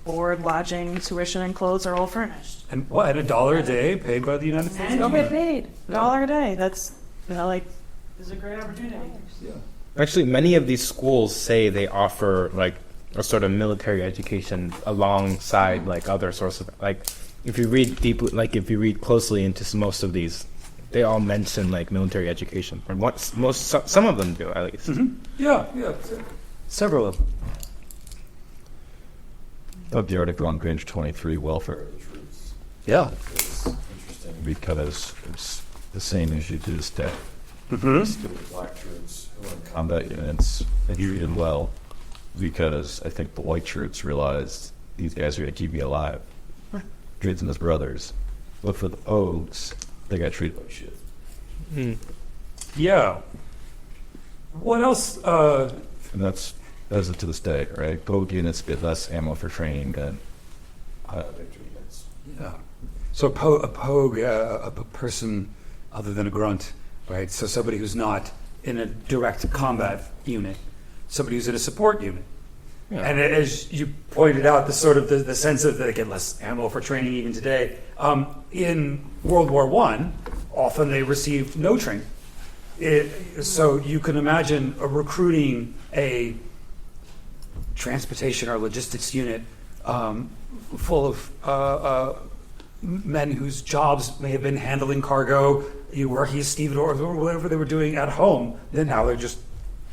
board, lodging, tuition, and clothes are all furnished. And what, at $1 a day paid by the United States And you'll government? get paid $1 a day. That's it's a great opportunity. actually many of these schools say they offer like a sort of military education alongside like other sources. Like if you read deeply, like if you read closely into most of these, they all mention like military education. Or some of them do at least. Yeah. Several of them. Of the article on page 23, welfare of the troops. Yeah. It's interesting because it's the same issue to this day. Still black troops who are in combat units and treated well because I think the white troops realized these guys are going to keep me alive. Treats them as brothers. But for the O's, they got treated like shit. Yeah. What else? And that's it to this day, right? Pogue units get less ammo for training than victory units. Yeah. So a pogue, a person other than a grunt, right? So somebody who's not in a direct combat unit, somebody who's in a support unit. Yeah. And as you pointed out, the sort of the sense of that they get less ammo for training even today. In World War I, often they received no training. So you can imagine recruiting a transportation or logistics unit full of men whose jobs may have been handling cargo, working as stevedores or whatever they were doing at home. Then now they're just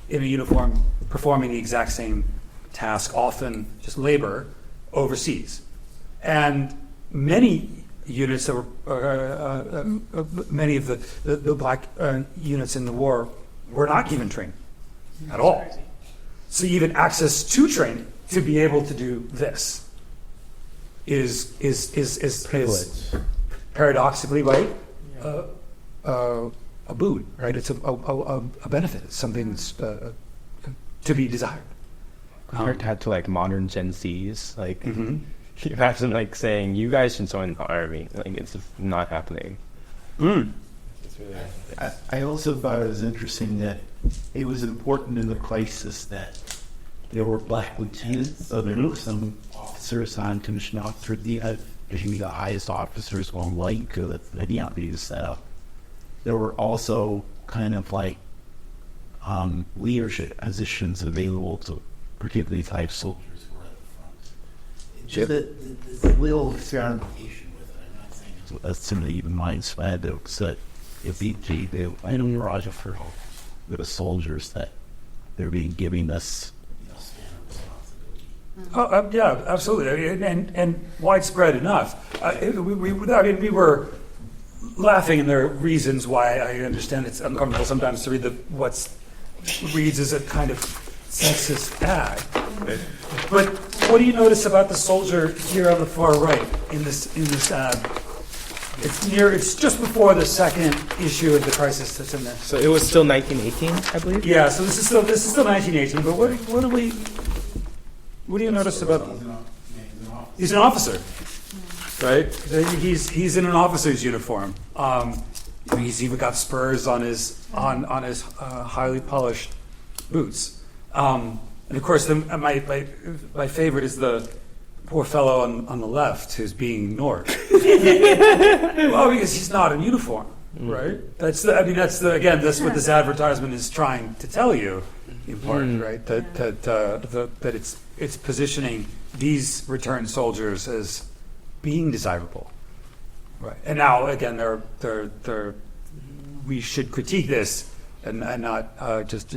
in a uniform performing the exact same task, often just labor, overseas. And many units that were, many of the black units in the war were not given training at all. So even access to training to be able to do this is paradoxically, right, a boon, right? It's a benefit. It's something that's to be desired. Compared to like modern Gen Zs, like you imagine like saying you guys should join the army. Like it's just not happening. I also thought it was interesting that it was important in the crisis that there were black lieutenants, so there were some officers on commissioned officer, the highest officers on white, the army set up. There were also kind of like leadership positions available to particularly type soldiers who were at the front. The little experimentation with it, I'm not saying it's somebody even minds that if they I don't know for the soldiers that they're being giving us Yeah, absolutely, and widespread enough. We were laughing, and there are reasons why. I understand it's uncomfortable sometimes to read what reads as a kind of sexist ad. But what do you notice about the soldier here on the far right in this ad? It's just before the second issue of the crisis that's in there. So it was still 1918, I believe. Yeah, so this is still 1918. But what do you notice about? He's an officer, right? He's in an officer's uniform. He's even got spurs on his highly polished boots. And of course, my favorite is the poor fellow on the left who's being ignored. Well, because he's not in uniform, right? That's what this advertisement is trying to tell you, in part, right? That it's positioning these returned soldiers as being desirable, right? And now again, we should critique this and not just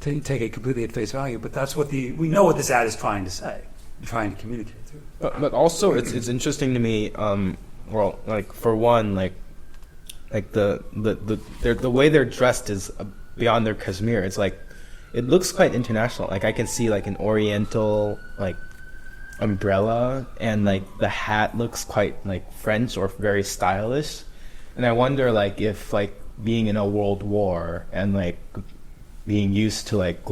take it completely at face value. But that's what we know what this ad is trying to say, trying to communicate through. But also, it's interesting to me. Well, like for one, like the way they're dressed is beyond their kashmir. It's like it looks quite international. Like I can see like an oriental like umbrella, and like the hat looks quite like French or very stylish. And I wonder like if like being in a world war and like being used to like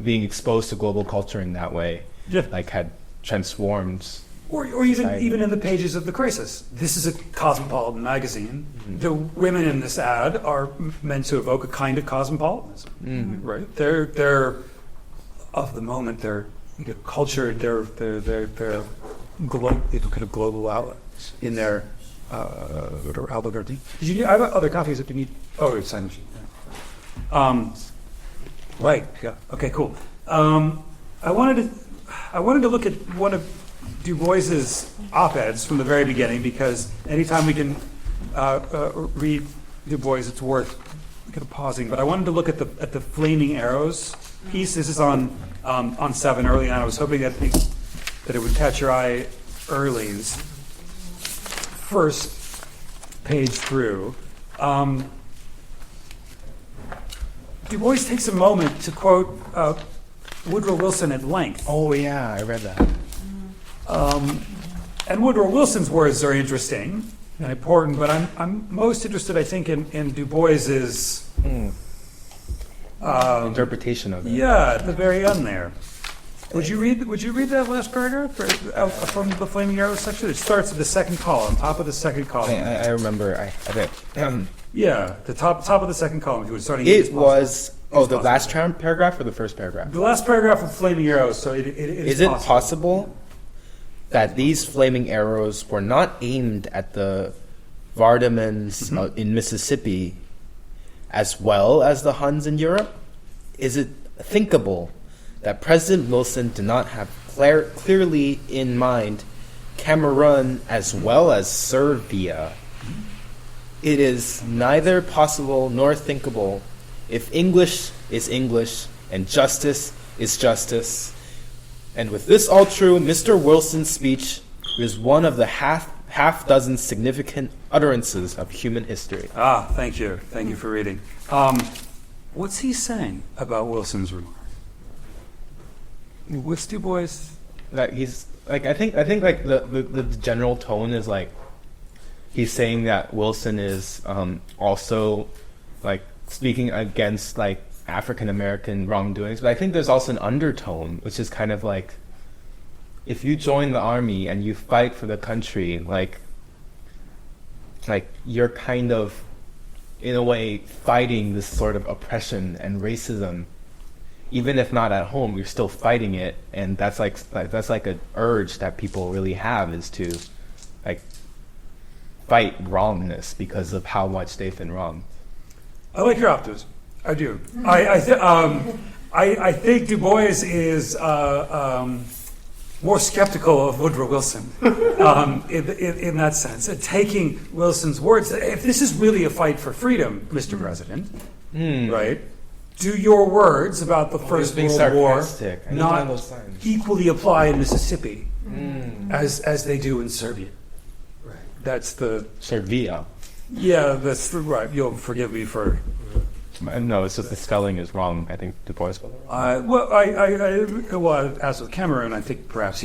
being exposed to global culture in that way, like had transformed Or even in the pages of The Crisis. This is a cosmopolitan magazine. The women in this ad are meant to evoke a kind of cosmopolitanism, right? They're of the moment. They're cultured. They're kind of global outlets in their Albuquerque. I have other copies if you need. Oh, it's sign machine. Right. Yeah. Okay. Cool. I wanted to look at one of Du Bois's op-eds from the very beginning, because anytime we can read Du Bois, it's worth kind of pausing. But I wanted to look at the Flaming Arrows piece. This is on 7 early on. I was hoping that it would catch your eye early. This first page through. Du Bois takes a moment to quote Woodrow Wilson at length. Oh yeah, I read that. And Woodrow Wilson's words are interesting and important, but I'm most interested, I think, in Du Bois's interpretation of it. Yeah, at the very end there. Would you read that last paragraph from the Flaming Arrows section? It starts at the second column, top of the second column. I remember. I think. Yeah, the top of the second column. If you were starting. It was the last paragraph or the first paragraph. The last paragraph of Flaming Arrows. So is it possible that these flaming arrows were not aimed at the Vardamans in Mississippi as well as the Huns in Europe? Is it thinkable that President Wilson did not have clearly in mind Cameroon as well as Serbia? It is neither possible nor thinkable if English is English and justice is justice. And with this all true, Mr. Wilson's speech is one of the half dozen significant utterances of human history. Thank you. Thank you for reading. What's he saying about Wilson's remark? What's Du Bois? Like he's like I think like the general tone is like he's saying that Wilson is also like speaking against like African American wrongdoings, but I think there's also an undertone, which is kind of like, if you join the army and you fight for the country, like you're kind of, in a way, fighting this sort of oppression and racism, even if not at home, you're still fighting it, and that's like an urge that people really have, is to like fight wrongness because of how much they've been wronged. I like your optimism. I do. I think Du Bois is more skeptical of Woodrow Wilson in that sense. Taking Wilson's words, if this is really a fight for freedom, Mr. President, right? Do your words about the First World War not equally apply in Mississippi as they do in Serbia? Right. That's the Serbia. Yeah, that's right. You'll forgive me for. No, it's just the spelling is wrong. I think Du Bois spelled it wrong. Well, as with Cameroon, I think perhaps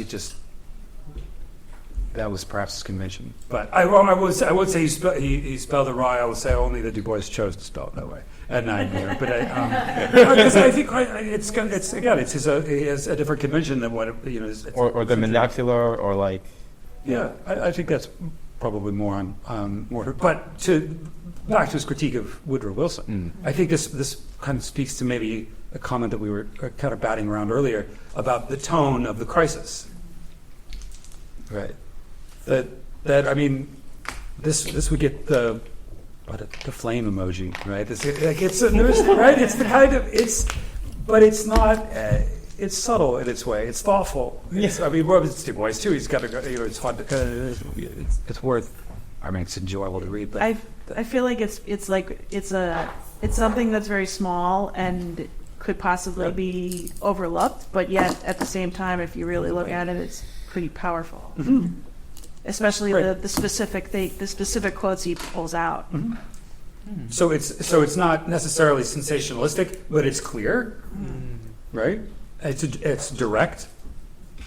that was perhaps his convention. But I would say he spelled it wrong. I would say only that Du Bois chose to spell it that way. And because I think he has a different convention than what or the vernacular, or like. Yeah, I think that's probably more on more. But back to his critique of Woodrow Wilson, I think this kind of speaks to maybe a comment that we were kind of batting around earlier about the tone of the crisis. Right. That I mean, this would get the flame emoji, right? It's right. It's the kind of but it's not. It's subtle in its way. It's thoughtful. I mean, it's Du Bois too. He's got to. It's hard. It's worth. I mean, it's enjoyable to read. But I feel like it's something that's very small and could possibly be overlooked, but yet at the same time, if you really look at it, it's pretty powerful. Mm-hmm. Especially the specific quotes he pulls out. Mm-hmm. So it's not necessarily sensationalistic, but it's clear, right? It's direct,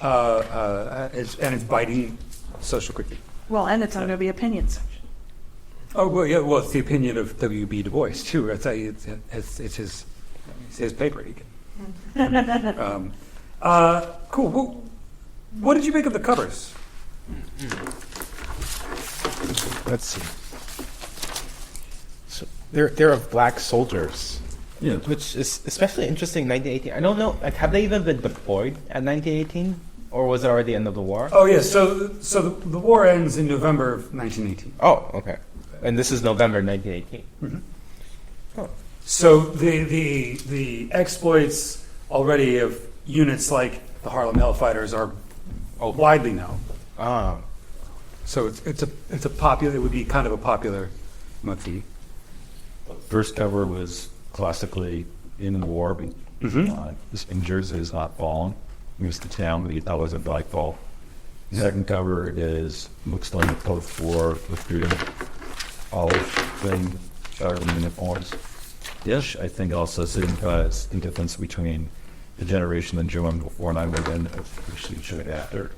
and it's biting social critique. Well, and it's under the opinion section. Oh well, yeah. Well, it's the opinion of W.E.B. Du Bois too. It's his paper. He can. Cool. Well, what did you make of the covers? Let's see. So they're of black soldiers. Yeah. Which is especially interesting in 1918. I don't know, like, have they even been deployed at 1918? Or was it already the end of the war? Oh, yes. So the war ends in November of 1918. Oh, okay. And this is November 1918. Oh. So the exploits already of units like the Harlem Hellfighters are widely known. Ah. So it's a popular. It would be kind of a popular motif. First cover was classically in the war. This in Jersey is not fallen. It was the town that was a black ball. Second cover is looks like post-war with freedom, olive thing, in uniforms. Ish, I think also signifies the difference between the generation that joined before and I went in, especially showed after.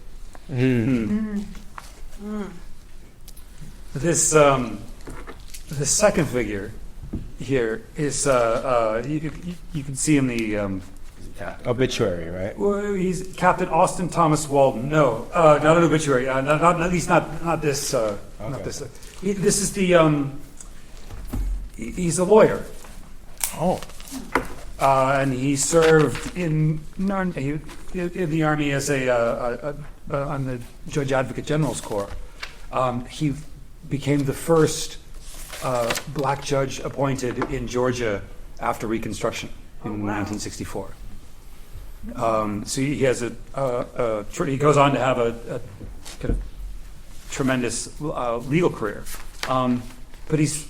This the second figure here is you can see in the Obituary, right? well, he's Captain Austin Thomas Walden. No, not an obituary. Not at least not this. Not this. This is the he's a lawyer. Oh. And he served in the army as on the Judge Advocate General's Corps. He became the first black judge appointed in Georgia after Reconstruction in 1964. So he has he goes on to have a kind of tremendous legal career, but he's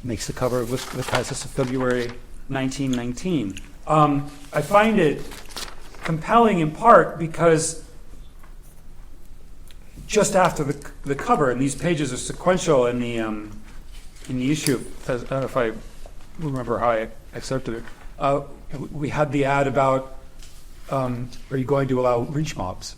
makes the cover with Crisis of February 1919. I find it compelling in part because just after the cover, and these pages are sequential in the issue. I don't know if I remember how I excerpted it. We had the ad about are you going to allow lynch mobs?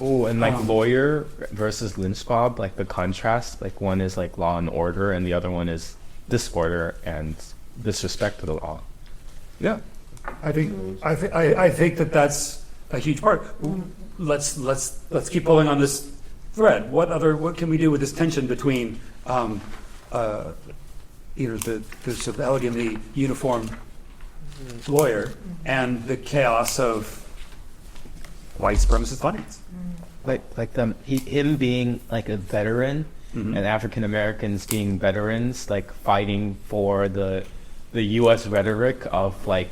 Oh, and like lawyer versus lynch mob, like the contrast, like one is like law and order, and the other one is disorder and disrespect to the law. Yeah, I think that that's a huge part. Let's keep pulling on this thread. What can we do with this tension between the sort of elegantly uniformed lawyer and the chaos of white supremacist finance? Like him being like a veteran, and African Americans being veterans, like fighting for the U.S. rhetoric of like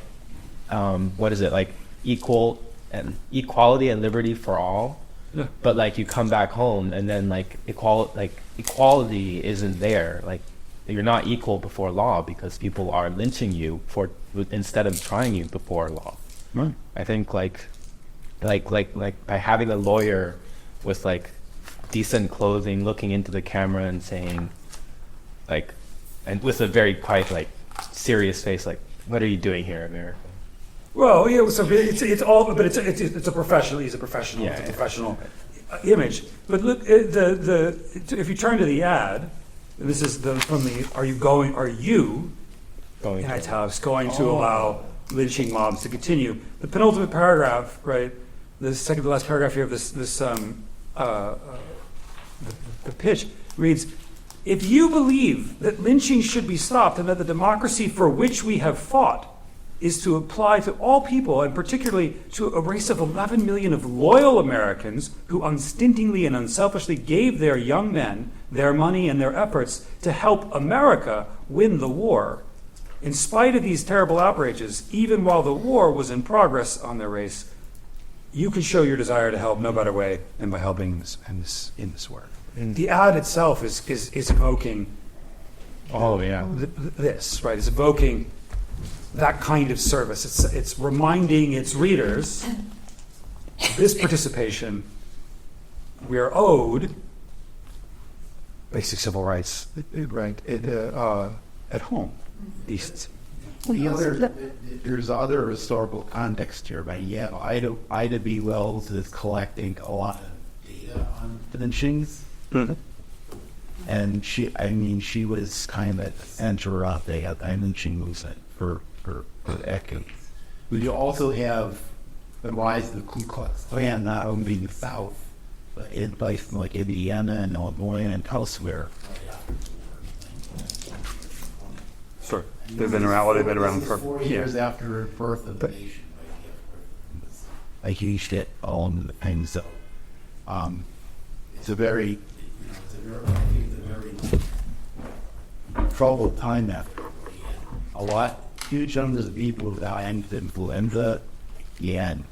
what is it, like equality and liberty for all. Yeah. But like you come back home and then like equality isn't there. Like you're not equal before law because people are lynching you instead of trying you before law. Right. I think like by having a lawyer with like decent clothing, looking into the camera and saying like, and with a very quite like serious face, like, what are you doing here, America? Well, yeah. So it's all, but it's a professional. He's a professional. Yeah, it's a professional image. But look, if you turn to the ad, this is from the. Are you going in italics going to allow lynching mobs to continue? The penultimate paragraph, right? The second to last paragraph here of the pitch reads: if you believe that lynching should be stopped and that the democracy for which we have fought is to apply to all people, and particularly to a race of 11 million of loyal Americans who unstintingly and unselfishly gave their young men their money and their efforts to help America win the war, in spite of these terrible outrages, even while the war was in progress on their race, you can show your desire to help no better way than by helping in this work. The ad itself is evoking this, right? It's evoking that kind of service. It's reminding its readers this participation we are owed basic civil rights, right? At home, decency. There's other historical context here, right? Yeah, Ida B. Wells is collecting a lot of data on lynchings. And she was kind of center of the lynching movement for decades. But you also have the rise of the Ku Klux Klan not only in the South, but in places like Indiana and Illinois and elsewhere. Sure. They've been around. Well, they've been around for 4 years after the birth of the nation. A huge hit on the pain. So, it's a very troubled time after. Huge numbers of people dying of influenza. You had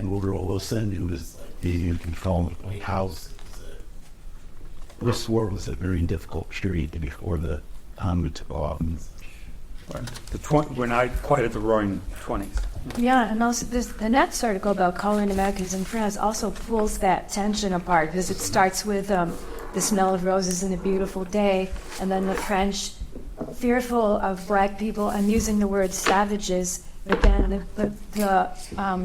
Woodrow Wilson, who was in control of the White House. This war was a very difficult period before the time it took off. We're not quite at the roaring 20s. Yeah, and also the next article about color in Americans in France also pulls that tension apart because it starts with the smell of roses and a beautiful day, and then the French, fearful of black people and using the word savages, but then the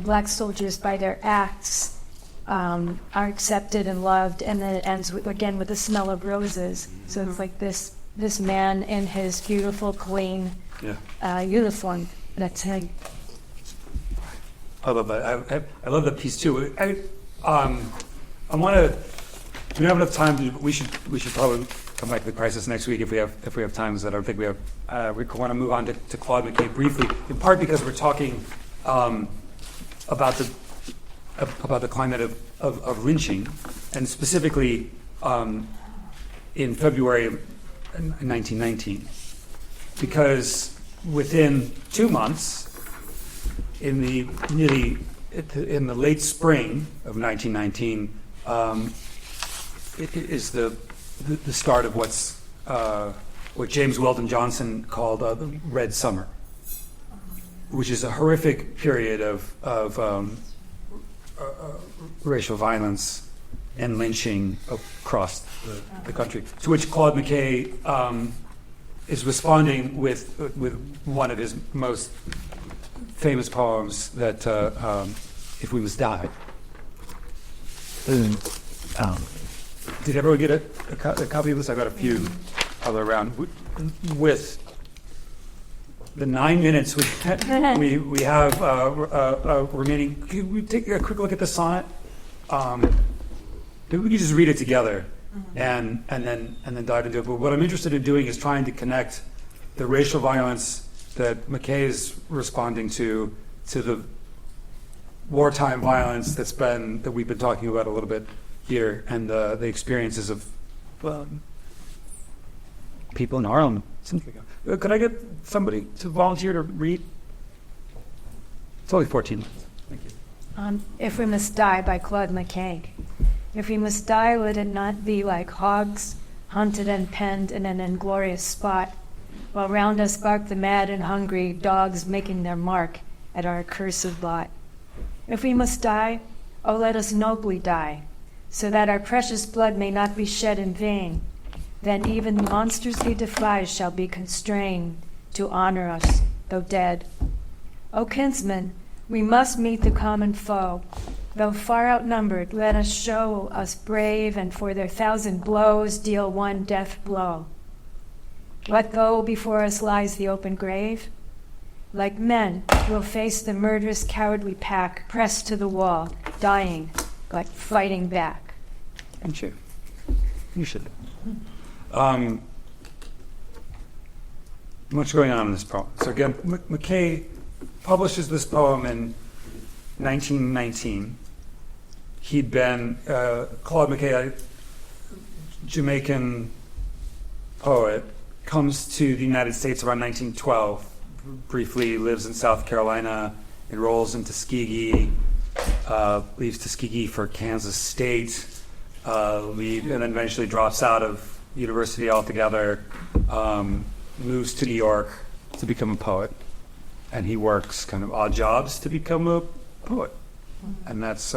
black soldiers, by their acts, are accepted and loved, and then it ends again with the smell of roses. So it's like this man in his beautiful, clean uniform. That's him. I love that. I love that piece too. I want to. Do we have enough time? We should probably come back to the crisis next week if we have time. That I don't think we have. We want to move on to Claude McKay briefly, in part because we're talking about the climate of lynching, and specifically in February of 1919, because within 2 months, in the late spring of 1919, it is the start of what James Weldon Johnson called the Red Summer, which is a horrific period of racial violence and lynching across the country, to which Claude McKay is responding with one of his most famous poems, that If We Must Die. Did everyone get a copy of this? I got a few all around. With the 9 minutes we have remaining, could we take a quick look at the sonnet? Maybe we could just read it together and then dive into it. But what I'm interested in doing is trying to connect the racial violence that McKay is responding to the wartime violence that we've been talking about a little bit here, and the experiences of people in Harlem. Could I get somebody to volunteer to read? It's only 14 minutes. Thank you. If We Must Die by Claude McKay. If we must die, let it not be like hogs, hunted and penned in an inglorious spot, while round us bark the mad and hungry dogs making their mark at our accursed lot. If we must die, oh, let us nobly die, so that our precious blood may not be shed in vain. Then even the monsters we defy shall be constrained to honor us, though dead. O kinsmen, we must meet the common foe. Though far outnumbered, let us show us brave, and for their 1,000 blows deal one death blow. What though before us lies the open grave? Like men, we'll face the murderous, cowardly pack, pressed to the wall, dying, but fighting back. Thank you. You should. Much going on in this poem. So again, McKay publishes this poem in 1919. He'd been Claude McKay, a Jamaican poet, comes to the United States around 1912. Briefly lives in South Carolina, enrolls in Tuskegee, leaves Tuskegee for Kansas State, and then eventually drops out of university altogether, moves to New York to become a poet, and he works kind of odd jobs to become a poet. And that's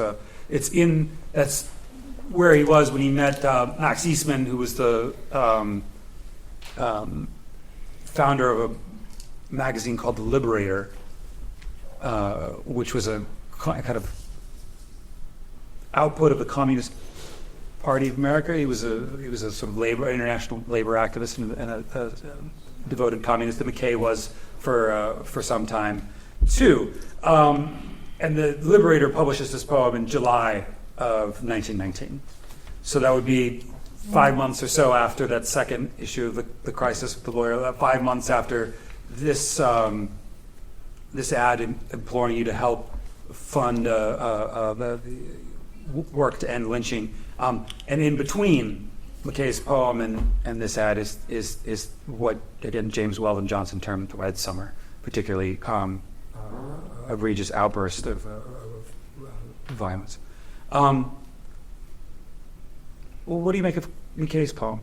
where he was when he met Max Eastman, who was the founder of a magazine called The Liberator, which was a kind of output of the Communist Party of America. He was a sort of international labor activist and a devoted communist that McKay was for some time. too. And the Liberator publishes this poem in July of 1919. So that would be 5 months or so after that second issue of the Crisis with the Lawyer. 5 months after this this ad imploring you to help fund the work to end lynching. And in between McKay's poem and this ad is what, again, James Weldon Johnson termed the Red Summer, particularly egregious outburst of violence. Well, what do you make of McKay's poem?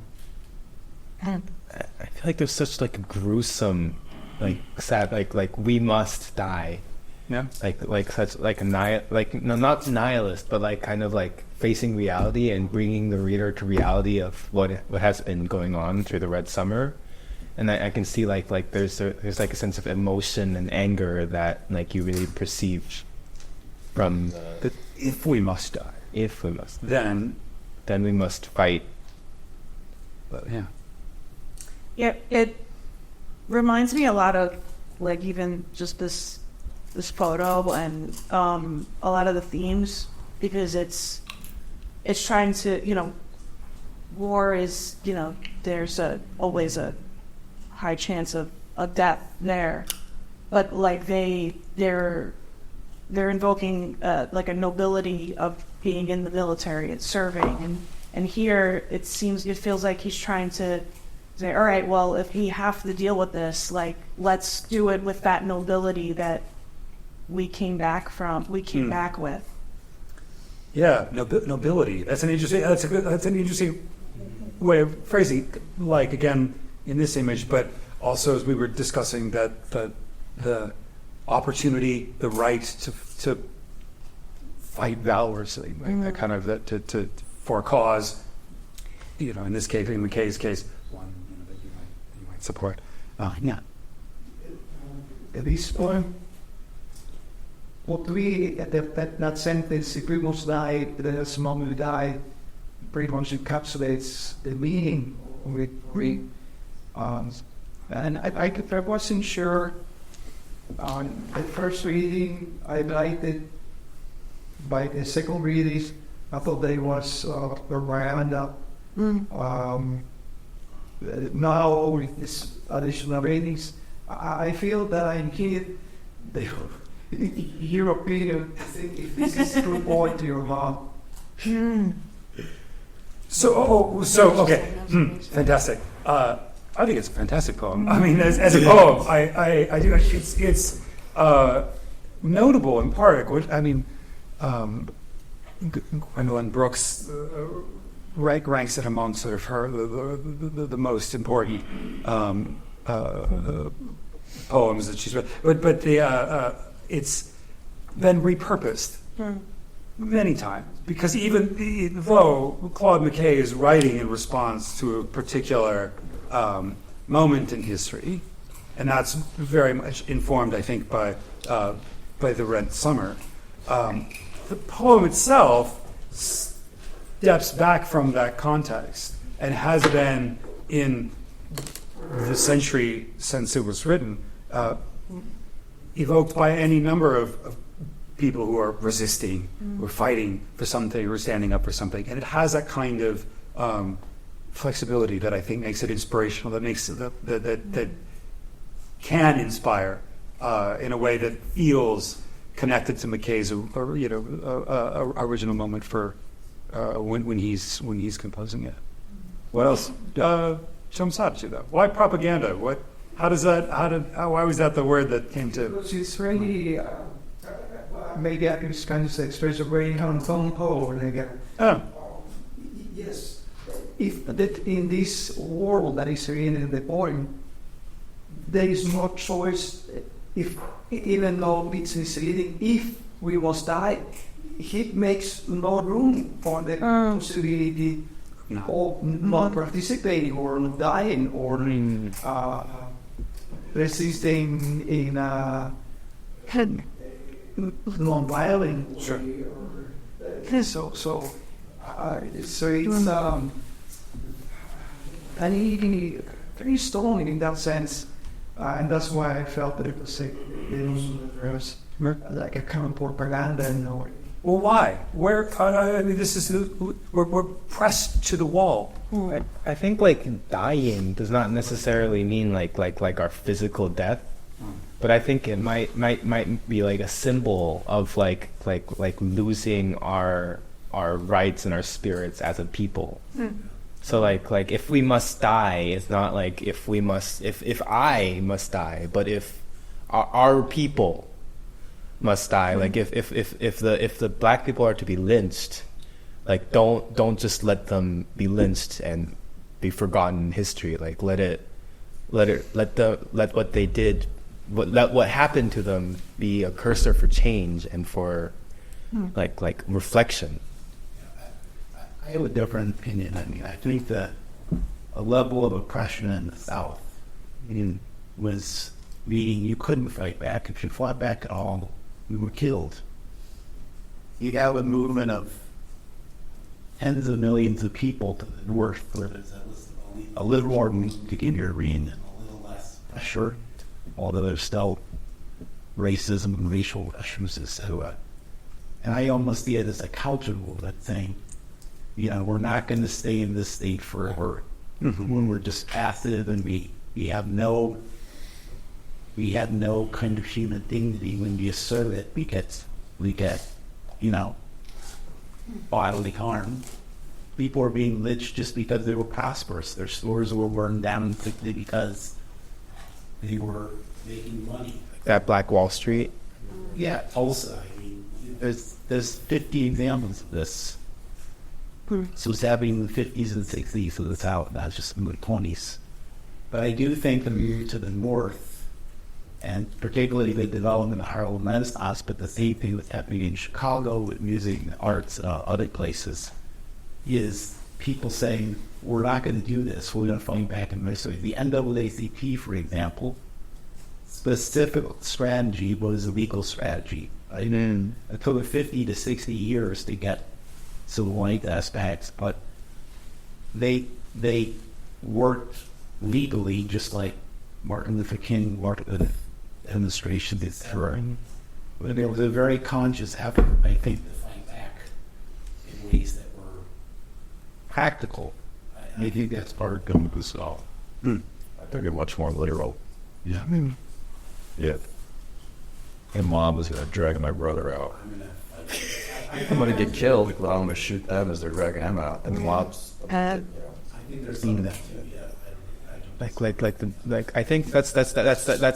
I feel like there's such like a gruesome, like sad, like we must die. Yeah. Like such like a not nihilist, but like kind of like facing reality and bringing the reader to reality of what has been going on through the Red Summer. And I can see like there's like a sense of emotion and anger that like you really perceive from If we must die, then we must fight. yeah. Yeah, it reminds me a lot of like even just this photo and a lot of the themes, because it's trying to, you know, war is, you know, there's always a high chance of death there, but like they're invoking like a nobility of being in the military and serving, and here it feels like he's trying to say, all right, well, if we have to deal with this, like let's do it with that nobility that we came back with. Yeah, nobility. That's an interesting way of phrasing. Like again, in this image, but also as we were discussing that the opportunity, the right to fight valorously, like, kind of that to for a cause. You know, in this case, in McKay's case, one that you might support. Yeah. At this point, what we at that sentence, if we must die, there's a moment we die, pretty much encapsulates the meaning of it. And I wasn't sure at first reading. I liked it. By the second reading, I thought there was around up. Now with this additional readings, I feel that I need the European to think if this is true point to your mom. Okay, fantastic. I think it's a fantastic poem. I mean, as a poem, I do. It's notable in part. I mean, Gwendolyn Brooks ranks it among sort of her the most important poems that she's read. But it's been repurposed many times, because even though Claude McKay is writing in response to a particular moment in history, and that's very much informed, I think, by the Red Summer. The poem itself steps back from that context and has been, in the century since it was written, evoked by any number of people who are resisting, who are fighting for something, who are standing up for something. And it has that kind of flexibility that I think makes it inspirational, that makes it that can inspire in a way that feels connected to McKay's original moment for when he's composing it. What else? Shamsadachi, though. Why propaganda? Why was that the word that came to? Because it's really maybe I can just kind of say express a very hands-on poem. Yes. If that in this world that is written in the poem, there is no choice. If even though it's misleading, if we must die, it makes no room for the possibility of not participating or dying or resisting in non-violent. Sure. So it's very strong in that sense. And that's why I felt that it was like a common propaganda in a way. Well, why? Where? I mean, this is we're pressed to the wall. I think like dying does not necessarily mean like our physical death, but I think it might be like a symbol of like losing our rights and our spirits as a people. So like if we must die, it's not like if I must die, but if our people must die. Like if the black people are to be lynched, like don't just let them be lynched and be forgotten in history. Like let what they did, what happened to them be a cursor for change and for like reflection. I have a different opinion. I mean, I think that a level of oppression in the South was meaning you couldn't fight back. If you fought back at all, you were killed. You have a movement of tens of millions of people to the north where there's a little more music in your arena and a little less pressure, although there's still racism and racial issues to it. And I almost see it as a cultural saying, we're not going to stay in this state forever. When we're just passive and we have no kind of human dignity. When we assert it, we get bodily harm. People are being lynched just because they were prosperous. Their stores were burned down simply because they were making money. At Black Wall Street. Yeah, also, I mean, there's 50 examples of this. So it's happening in the 50s and 60s, so it's out, not just in the 20s. But I do think the move to the north, and particularly the development of Harlem Renaissance, but the same thing that's happening in Chicago with music and arts and other places, is people saying, we're not going to do this, we're going to fight back in this way. The NAACP, for example, specific strategy was a legal strategy. Right? And it took 50 to 60 years to get civil rights aspects, but they worked legally, just like Martin Luther King worked with the demonstration did through. But there was a very conscious effort, I think, to fight back in ways that were practical. I think that's part of going to solve. I took it much more literal. Yeah. Yeah. And Mom was dragging my brother out. I'm going to get killed, but I'm going to shoot them as they're dragging him out. And Mom's. I think there's some of that too. I think that's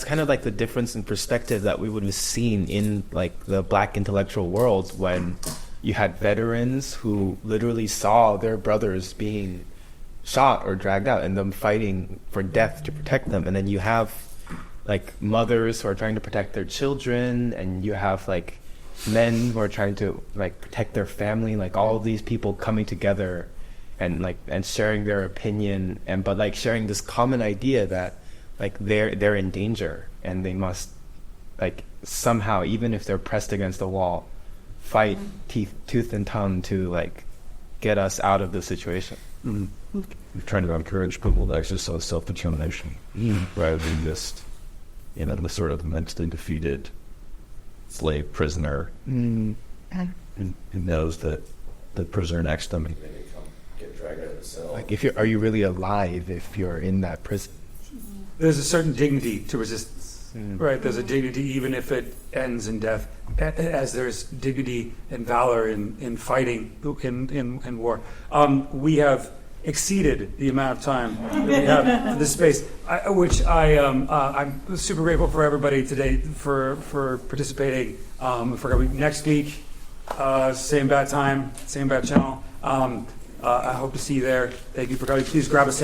kind of like the difference in perspective that we would have seen in like the black intellectual world when you had veterans who literally saw their brothers being shot or dragged out and them fighting for death to protect them, and then you have like mothers who are trying to protect their children, and you have like men who are trying to like protect their family, like all of these people coming together and sharing their opinion, but like sharing this common idea that like they're in danger and they must like somehow, even if they're pressed against the wall, fight tooth and tongue to like get us out of the situation. We're trying to encourage people to exercise self-determination rather than just the sort of mentally defeated slave prisoner who knows that the prisoner next to them get dragged out of the cell. Like, are you really alive if you're in that prison? There's a certain dignity to resistance, right? There's a dignity even if it ends in death, as there's dignity and valor in fighting in war. We have exceeded the amount of time that we have for this space, I'm super grateful for everybody today for participating. For next week, same bad time, same bad channel. I hope to see you there. Thank you for coming. Please grab a sandwich.